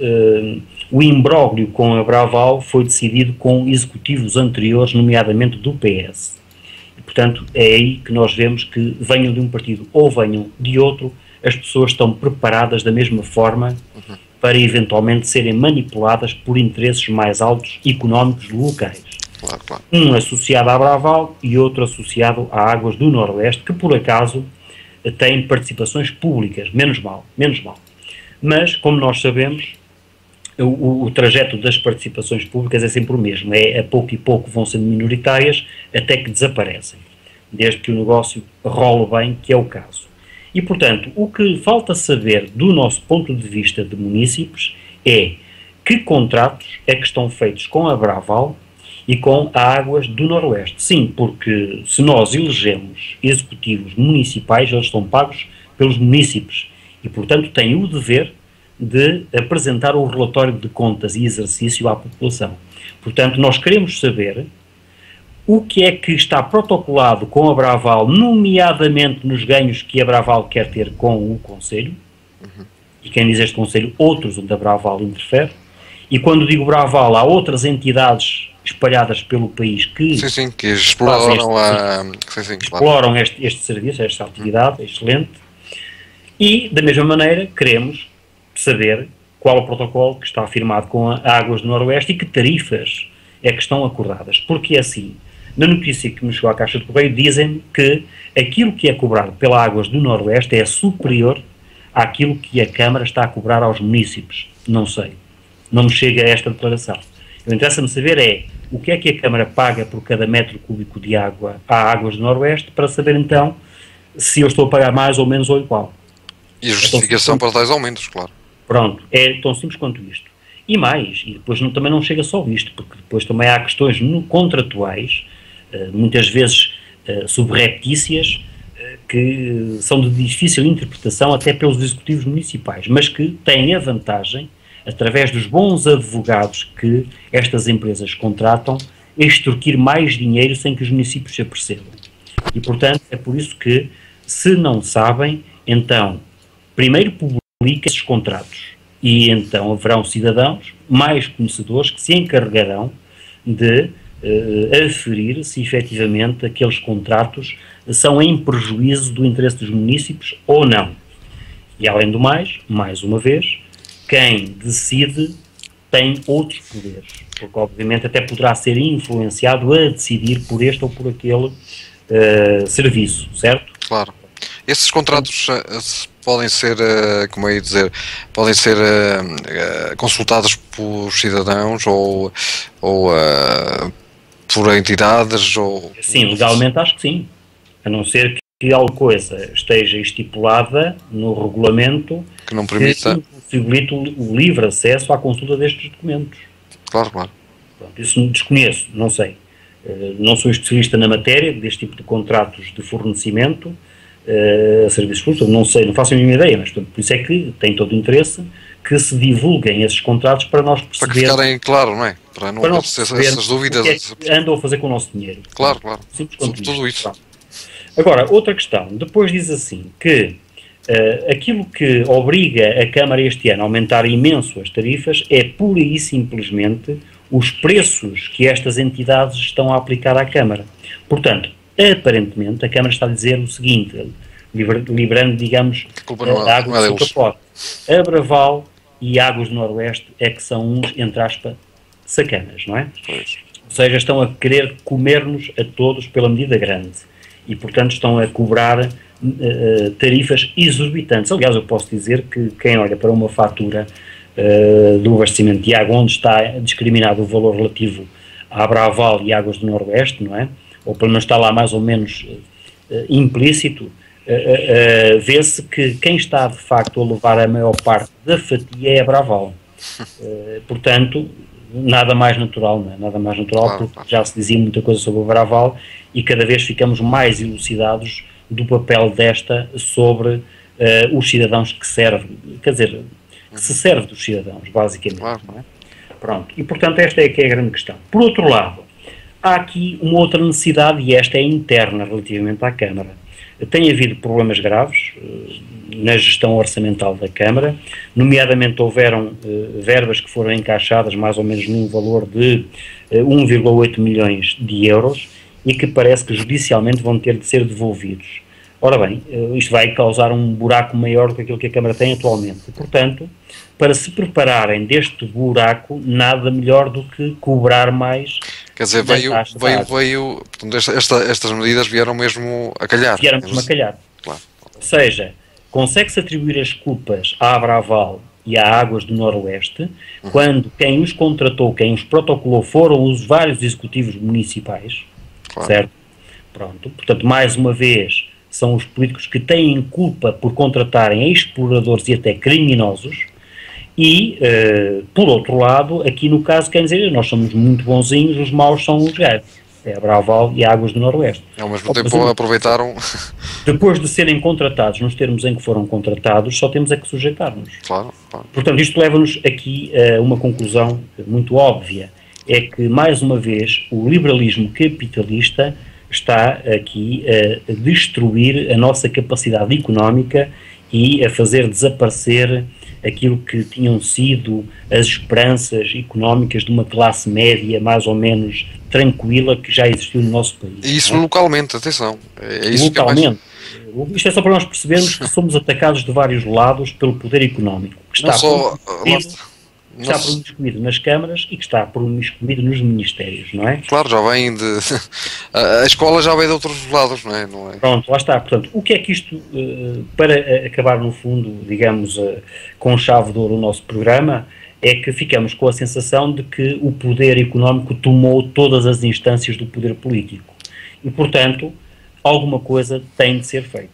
Speaker 5: o imbróglio com a Braval foi decidido com executivos anteriores, nomeadamente do PS. E, portanto, é aí que nós vemos que, venham de um partido ou venham de outro, as pessoas estão preparadas da mesma forma para eventualmente serem manipuladas por interesses mais altos económicos locais.
Speaker 4: Claro.
Speaker 5: Um associado à Braval e outro associado a Águas do Noroeste, que por acaso têm participações públicas, menos mal. Mas, como nós sabemos, o trajeto das participações públicas é sempre o mesmo, a pouco e pouco vão sendo minoritárias até que desaparecem, desde que o negócio role bem, que é o caso. E, portanto, o que falta saber do nosso ponto de vista de munícipes é que contratos é que estão feitos com a Braval e com a Águas do Noroeste. Sim, porque se nós elegemos executivos municipais, eles estão pagos pelos munícipes e, portanto, têm o dever de apresentar o relatório de contas e exercício à população. Portanto, nós queremos saber o que é que está protocolado com a Braval, nomeadamente nos ganhos que a Braval quer ter com o Conselho, e quem diz este Conselho, outros onde a Braval interfere, e quando digo Braval, há outras entidades espalhadas pelo país que
Speaker 4: que exploram
Speaker 5: exploram este serviço, esta atividade excelente, e da mesma maneira queremos saber qual o protocolo que está firmado com a Águas do Noroeste e que tarifas é que estão acordadas, porque assim, na notícia que me chegou à caixa de correio, dizem que aquilo que é cobrado pela Águas do Noroeste é superior àquilo que a Câmara está a cobrar aos munícipes. Não sei. Não me chega a esta declaração. O que interessa-me saber é o que é que a Câmara paga por cada metro cúbico de água à Águas do Noroeste, para saber então se eu estou a pagar mais ou menos ou igual.
Speaker 4: E a justificação para tais aumentos, claro.
Speaker 5: Pronto, é tão simples quanto isto. E mais, e depois também não chega só isto, porque depois também há questões contratuais, muitas vezes subreptícias, que são de difícil interpretação até pelos executivos municipais, mas que têm a vantagem, através dos bons advogados que estas empresas contratam, extorquir mais dinheiro sem que os municípios se apercebam. E, portanto, é por isso que, se não sabem, então, primeiro publica esses contratos e então haverão cidadãos mais conhecedores que se encarregarão de aferir se efetivamente aqueles contratos são em prejuízo do interesse dos municípios ou não. E além do mais uma vez, quem decide tem outros poderes, porque obviamente até poderá ser influenciado a decidir por este ou por aquele serviço, certo?
Speaker 4: Claro. Esses contratos podem ser, como eu ia dizer, podem ser consultados por cidadãos ou por entidades? Ou...
Speaker 5: Sim, legalmente acho que sim. A não ser que alguma coisa esteja estipulada no regulamento
Speaker 4: que não permita,
Speaker 5: que possibilite o livre acesso à consulta destes documentos.
Speaker 4: Claro, claro.
Speaker 5: Pronto, isso desconheço, não sei. Não sou especialista na matéria deste tipo de contratos de fornecimento a serviços públicos, não sei, não faço a mínima ideia, mas portanto, por isso é que tem todo o interesse que se divulguem esses contratos para nós percebermos.
Speaker 4: Para que ficarem claro, não é? Para não acontecer essas dúvidas.
Speaker 5: O que é que andam a fazer com o nosso dinheiro.
Speaker 4: Claro, claro.
Speaker 5: Simples
Speaker 4: Sobre tudo isso.
Speaker 5: Claro. Agora, outra questão. Depois diz assim que aquilo que obriga a Câmara este ano a aumentar imenso as tarifas é pura e simplesmente os preços que estas entidades estão a aplicar à Câmara. Portanto, aparentemente, a Câmara está a dizer o seguinte, liberando, digamos, a água do seu capote. A Braval e Águas do Noroeste é que são uns, entre aspas, sacanas, não é?
Speaker 4: Pois.
Speaker 5: Ou seja, estão a querer comer-nos a todos pela medida grande e, portanto, estão a cobrar tarifas exorbitantes. Aliás, eu posso dizer que quem olha para uma fatura do abastecimento de água, onde está discriminado o valor relativo à Braval e Águas do Noroeste, não é? Ou pelo menos está lá mais ou menos implícito, vê-se que quem está de facto a levar a maior parte da fatia é a Braval. Portanto, nada mais natural, não é? Nada mais natural, claro, porque já se dizia muita coisa sobre a Braval e cada vez ficamos mais elucidados do papel desta sobre os cidadãos que serve, quer dizer, que se serve dos cidadãos, basicamente.
Speaker 4: Claro.
Speaker 5: Não é? Pronto, e portanto esta é que é a grande questão. Por outro lado, há aqui uma outra necessidade e esta é interna relativamente à Câmara. Tem havido problemas graves na gestão orçamental da Câmara, nomeadamente houveram verbas que foram encaixadas mais ou menos num valor de 1,8 milhões de euros e que parece que judicialmente vão ter de ser devolvidos. Ora bem, isto vai causar um buraco maior do que aquilo que a Câmara tem atualmente. Portanto, para se prepararem deste buraco, nada melhor do que cobrar mais.
Speaker 4: Quer dizer, portanto, estas medidas vieram mesmo a calhar.
Speaker 5: Vieram mesmo a calhar.
Speaker 4: Claro.
Speaker 5: Ou seja, consegue-se atribuir as culpas à Braval e à Águas do Noroeste, quando quem os contratou, quem os protocolou foram os vários executivos municipais, claro. Certo? Pronto. Portanto, mais uma vez, são os políticos que têm culpa por contratarem exploradores e até criminosos. E, por outro lado, aqui no caso, quer dizer, nós somos muito bonzinhos, os maus são os gajos. É a Braval e Águas do Noroeste.
Speaker 4: Ao mesmo tempo aproveitaram...
Speaker 5: Depois de serem contratados, nos termos em que foram contratados, só temos é que sujeitar-nos.
Speaker 4: Claro, claro.
Speaker 5: Portanto, isto leva-nos aqui a uma conclusão muito óbvia. É que, mais uma vez, o liberalismo capitalista está aqui a destruir a nossa capacidade económica e a fazer desaparecer aquilo que tinham sido as esperanças económicas de uma classe média mais ou menos tranquila que já existiu no nosso país.
Speaker 4: E isso localmente, atenção. É isso
Speaker 5: localmente. Que é mais... Isto é só para nós percebermos que somos atacados de vários lados pelo poder económico, que está promiscuído nas câmaras e que está promiscuído nos ministérios, não é?
Speaker 4: Claro, já vem de... A escola já vem de outros lados, não é?
Speaker 5: Pronto, lá está. Portanto, o que é que isto, para acabar no fundo, digamos, com chave de ouro o nosso programa, é que ficamos com a sensação de que o poder económico tomou todas as instâncias do poder político. E, portanto, alguma coisa tem de ser feito.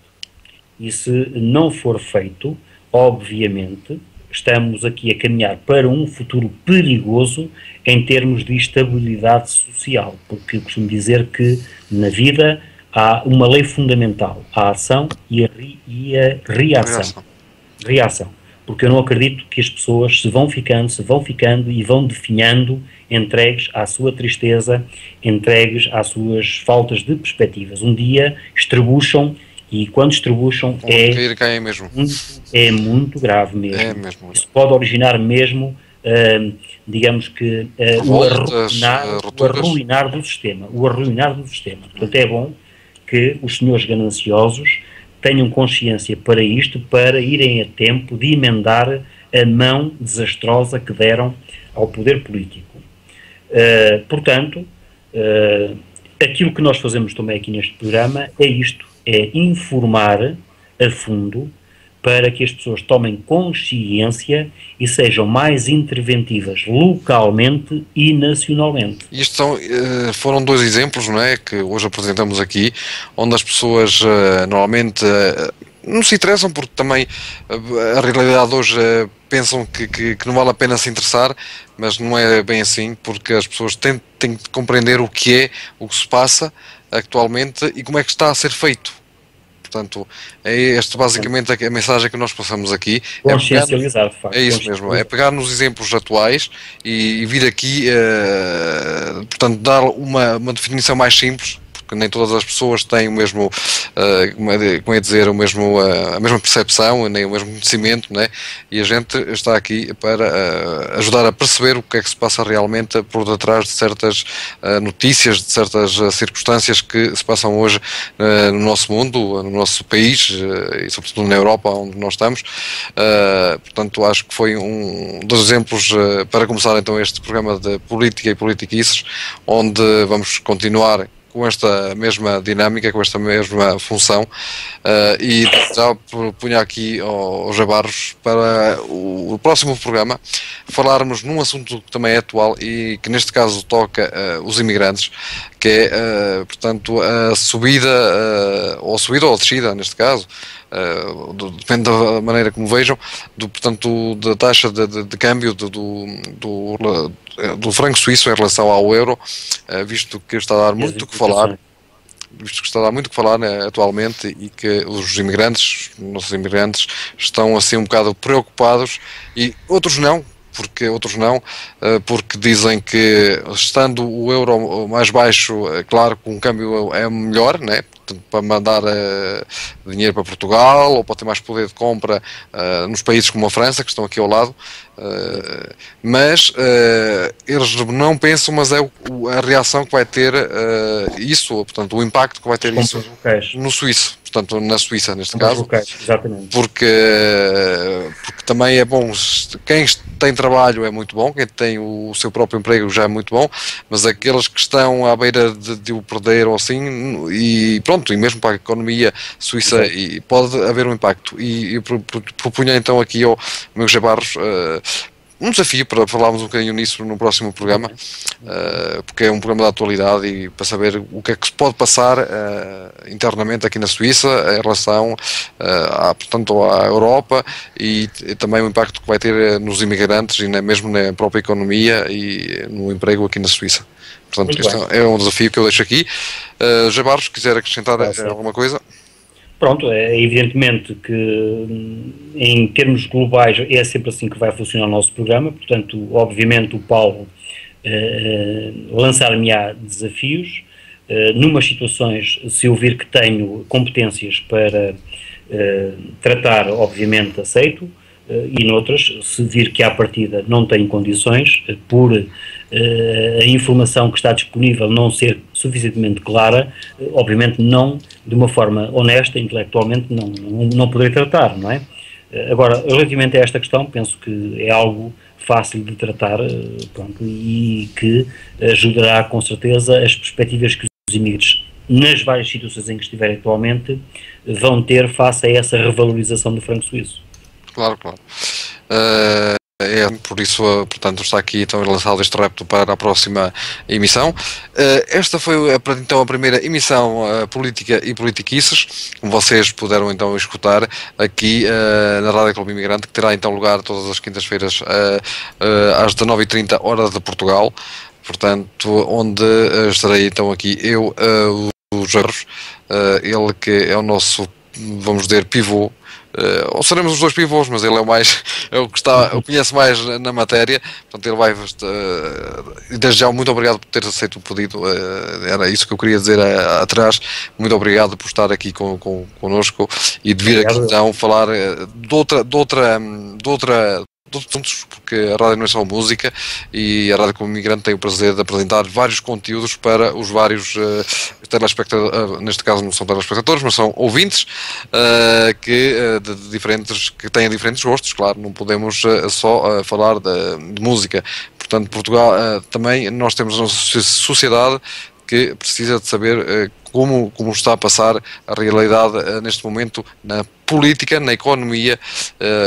Speaker 5: E se não for feito, obviamente... estamos aqui a caminhar para um futuro perigoso em termos de estabilidade social, porque eu costumo dizer que na vida há uma lei fundamental, a ação e a reação. Reação. Porque eu não acredito que as pessoas se vão ficando e vão definhando entregues à sua tristeza, entregues às suas faltas de perspectivas. Um dia estrebucham e quando estrebucham é muito grave mesmo.
Speaker 4: É mesmo.
Speaker 5: Isso pode originar mesmo, digamos que, o arruinar do sistema. Portanto, é bom que os senhores gananciosos tenham consciência para isto, para irem a tempo de emendar a mão desastrosa que deram ao poder político. Portanto, aquilo que nós fazemos também aqui neste programa é isto, é informar a fundo para que as pessoas tomem consciência e sejam mais interventivas localmente e nacionalmente.
Speaker 4: Isto foram dois exemplos, não é, que hoje apresentamos aqui, onde as pessoas normalmente não se interessam, porque também a realidade hoje pensam que não vale a pena se interessar, mas não é bem assim, porque as pessoas têm de compreender o que se passa atualmente e como é que está a ser feito. Portanto, é esta basicamente a mensagem que nós passamos aqui.
Speaker 5: Consciencializar, de facto.
Speaker 4: É isso mesmo, é pegar nos exemplos atuais e vir aqui, portanto, dar uma definição mais simples, porque nem todas as pessoas têm o mesmo, como é dizer, a mesma percepção, nem o mesmo conhecimento, né? E a gente está aqui para ajudar a perceber o que é que se passa realmente por detrás de certas notícias, de certas circunstâncias que se passam hoje no nosso mundo, no nosso país e sobretudo na Europa, onde nós estamos. Portanto, acho que foi um dos exemplos para começar então este programa de política e politiquices, onde vamos continuar com esta mesma dinâmica, com esta mesma função, e já propunha aqui ao José Barros para o próximo programa falarmos num assunto que também é atual e que neste caso toca os imigrantes, que é, portanto, a subida ou descida, neste caso, depende da maneira como vejam, portanto, da taxa de câmbio do franco suíço em relação ao euro, visto que está a dar muito que falar, né, atualmente, e que os nossos imigrantes, estão assim um bocado preocupados, e outros não, porque dizem que estando o euro mais baixo, claro que um câmbio é melhor, né? Para mandar dinheiro para Portugal, ou para ter mais poder de compra nos países como a França, que estão aqui ao lado, mas eles não pensam, mas é a reação que vai ter isso, portanto, o impacto que vai ter isso no suíço, portanto, na Suíça, neste caso,
Speaker 5: exatamente.
Speaker 4: Porque também é bom, quem tem trabalho é muito bom, quem tem o seu próprio emprego já é muito bom, mas aqueles que estão à beira de o perder ou assim, e pronto, e mesmo para a economia suíça, e pode haver um impacto. E eu propunha então aqui ao meu José Barros um desafio para falarmos um bocadinho nisso no próximo programa, porque é um programa da atualidade, e para saber o que é que se pode passar internamente aqui na Suíça em relação portanto, à Europa, e também o impacto que vai ter nos imigrantes e mesmo na própria economia e no emprego aqui na Suíça. Portanto, este é um desafio que eu deixo aqui. José Barros, quiser acrescentar alguma coisa?
Speaker 5: Pronto, é evidentemente que em termos globais é sempre assim que vai funcionar o nosso programa, portanto, obviamente o Paulo lançar-me-á desafios, numas situações, se eu vir que tenho competências para tratar, obviamente aceito, e noutras, se vir que à partida não tenho condições, por a informação que está disponível não ser suficientemente clara, obviamente não, de uma forma honesta, intelectualmente, não poderei tratar, não é? Agora, relativamente a esta questão, penso que é algo fácil de tratar, pronto, e que ajudará com certeza as perspectivas que os imigrantes, nas várias situações em que estiverem atualmente, vão ter face a essa revalorização do franco suíço.
Speaker 4: Claro. Por isso, portanto, está aqui então lançado este repto para a próxima emissão. Esta foi então a primeira emissão política e politiquices, como vocês puderam então escutar aqui na Rádio Clube Imigrante, que terá então lugar todas as quintas-feiras às 19h30 hora de Portugal, portanto, onde estarei então aqui eu, Jarros, ele que é o nosso, vamos dizer, pivô. Ou seremos os dois pivôs, mas ele é o que conhece mais na matéria. Portanto, ele vai. E desde já, muito obrigado por ter aceito o pedido. Era isso que eu queria dizer atrás. Muito obrigado por estar aqui connosco e de vir aqui então falar de outros assuntos, porque a Rádio não é só música, e a Rádio Clube Imigrante tem o prazer de apresentar vários conteúdos para os vários telespectadores, neste caso não são telespectadores, mas são ouvintes que têm diferentes gostos, claro, não podemos só falar de música. Portanto, Portugal também, nós temos a nossa sociedade que precisa de saber como está a passar a realidade neste momento na política, na economia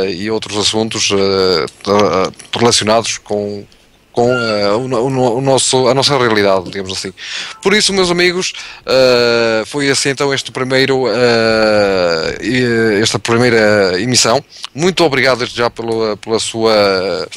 Speaker 4: e outros assuntos relacionados com a nossa realidade, digamos assim. Por isso, meus amigos, foi assim então esta primeira emissão. Muito obrigado desde já pela sua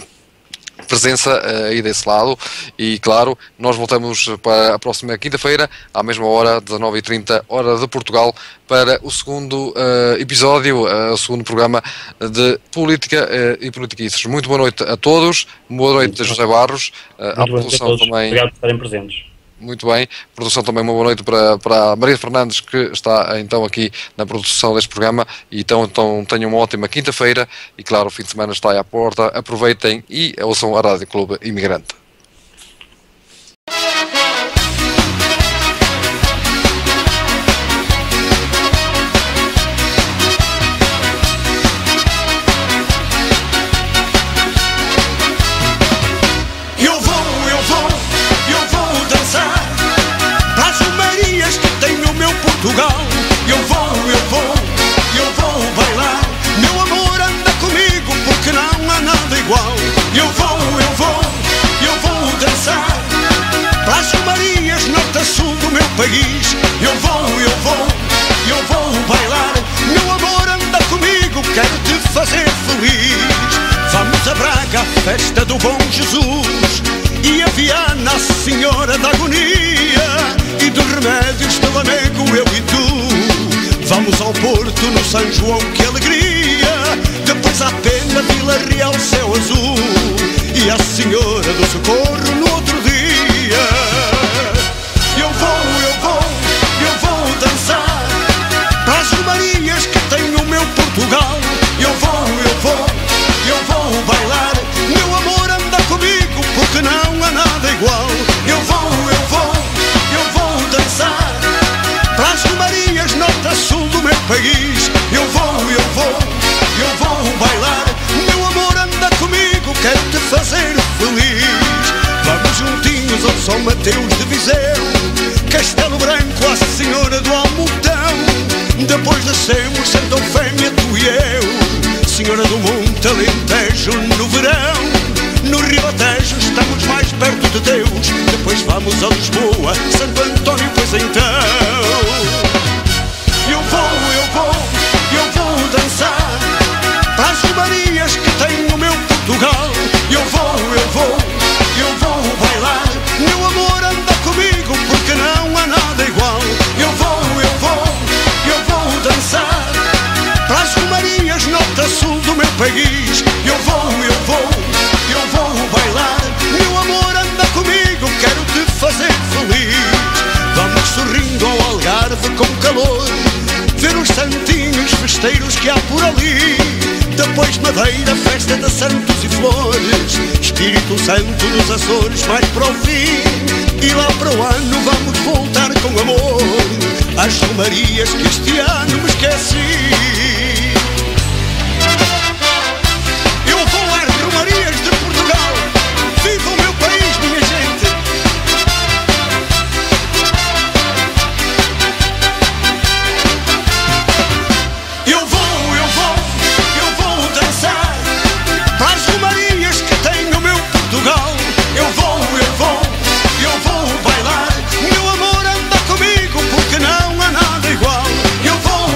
Speaker 4: presença aí desse lado, e claro, nós voltamos para a próxima quinta-feira à mesma hora, 19h30, hora de Portugal, para o segundo episódio, o segundo programa de Política e Politiquices. Muito boa noite a todos, boa noite a José Barros, à produção também. Obrigado por estarem presentes. Muito bem, produção também, uma boa noite para a Maria Fernandes, que está então aqui na produção deste programa, e então tenham uma ótima quinta-feira, e claro, o fim de semana está aí à porta, aproveitem e ouçam a Rádio Clube Imigrante.
Speaker 6: Portugal, eu vou bailar. Meu amor, anda comigo, porque não há nada igual. Eu vou dançar para as Marias, norte a sul do meu país. Eu vou bailar. Meu amor, anda comigo, quero te fazer feliz. Vamos a Braga, a festa do Bom Jesus, e a Viana, a Senhora da Agonia, e dos remédios do Lamego, eu e tu. Vamos ao Porto, no São João, que alegria. Depois à Pena, Vila Real, céu azul, e a Senhora do Socorro no outro dia. Eu vou dançar para as Marias que tem o meu Portugal. Eu vou bailar. Meu amor, anda comigo, porque não há nada igual. Eu vou dançar para as Marias, norte a sul do meu país. Eu vou bailar. Meu amor, anda comigo, quero te fazer feliz. Vamos juntinhos ao São Mateus de Viseu, Castelo Branco, a Senhora do Almotão. Depois descemos Santo Eufémia, tu e eu, Senhora do Monte Alentejo no verão. No Ribatejo estamos mais perto de Deus. Depois vamos a Lisboa, Santo António, pois então. Eu vou dançar para as Marias que tem o meu Portugal. Eu vou bailar. Meu amor, anda comigo, porque não há nada igual. Eu vou dançar para as Marias, norte a sul do meu país. Eu vou bailar. Meu amor, anda comigo, quero te fazer feliz. Vamos sorrindo ao Algarve com calor, ver os santinhos festeiros que há por ali. Depois Madeira, festa de santos e flores, Espírito Santo nos Açores, mais para o fim. E lá para o ano vamos voltar com amor às Romarias que este ano me esqueci. Eu vou às Romarias de Portugal. Viva o meu país, minha gente! Eu vou dançar para as Romarias que tem o meu Portugal. Eu vou bailar. Meu amor, anda comigo, porque não há nada igual. Eu vou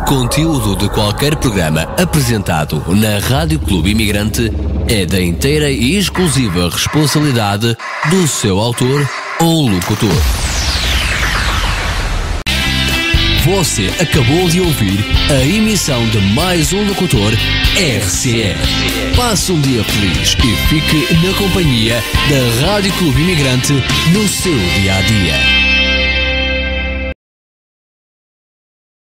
Speaker 1: conteúdo de qualquer programa apresentado na Rádio Clube Imigrante é da inteira e exclusiva responsabilidade do seu autor ou locutor. Você acabou de ouvir a emissão de mais um locutor RCE. Passe um dia feliz e fique na companhia da Rádio Clube Imigrante no seu dia-a-dia.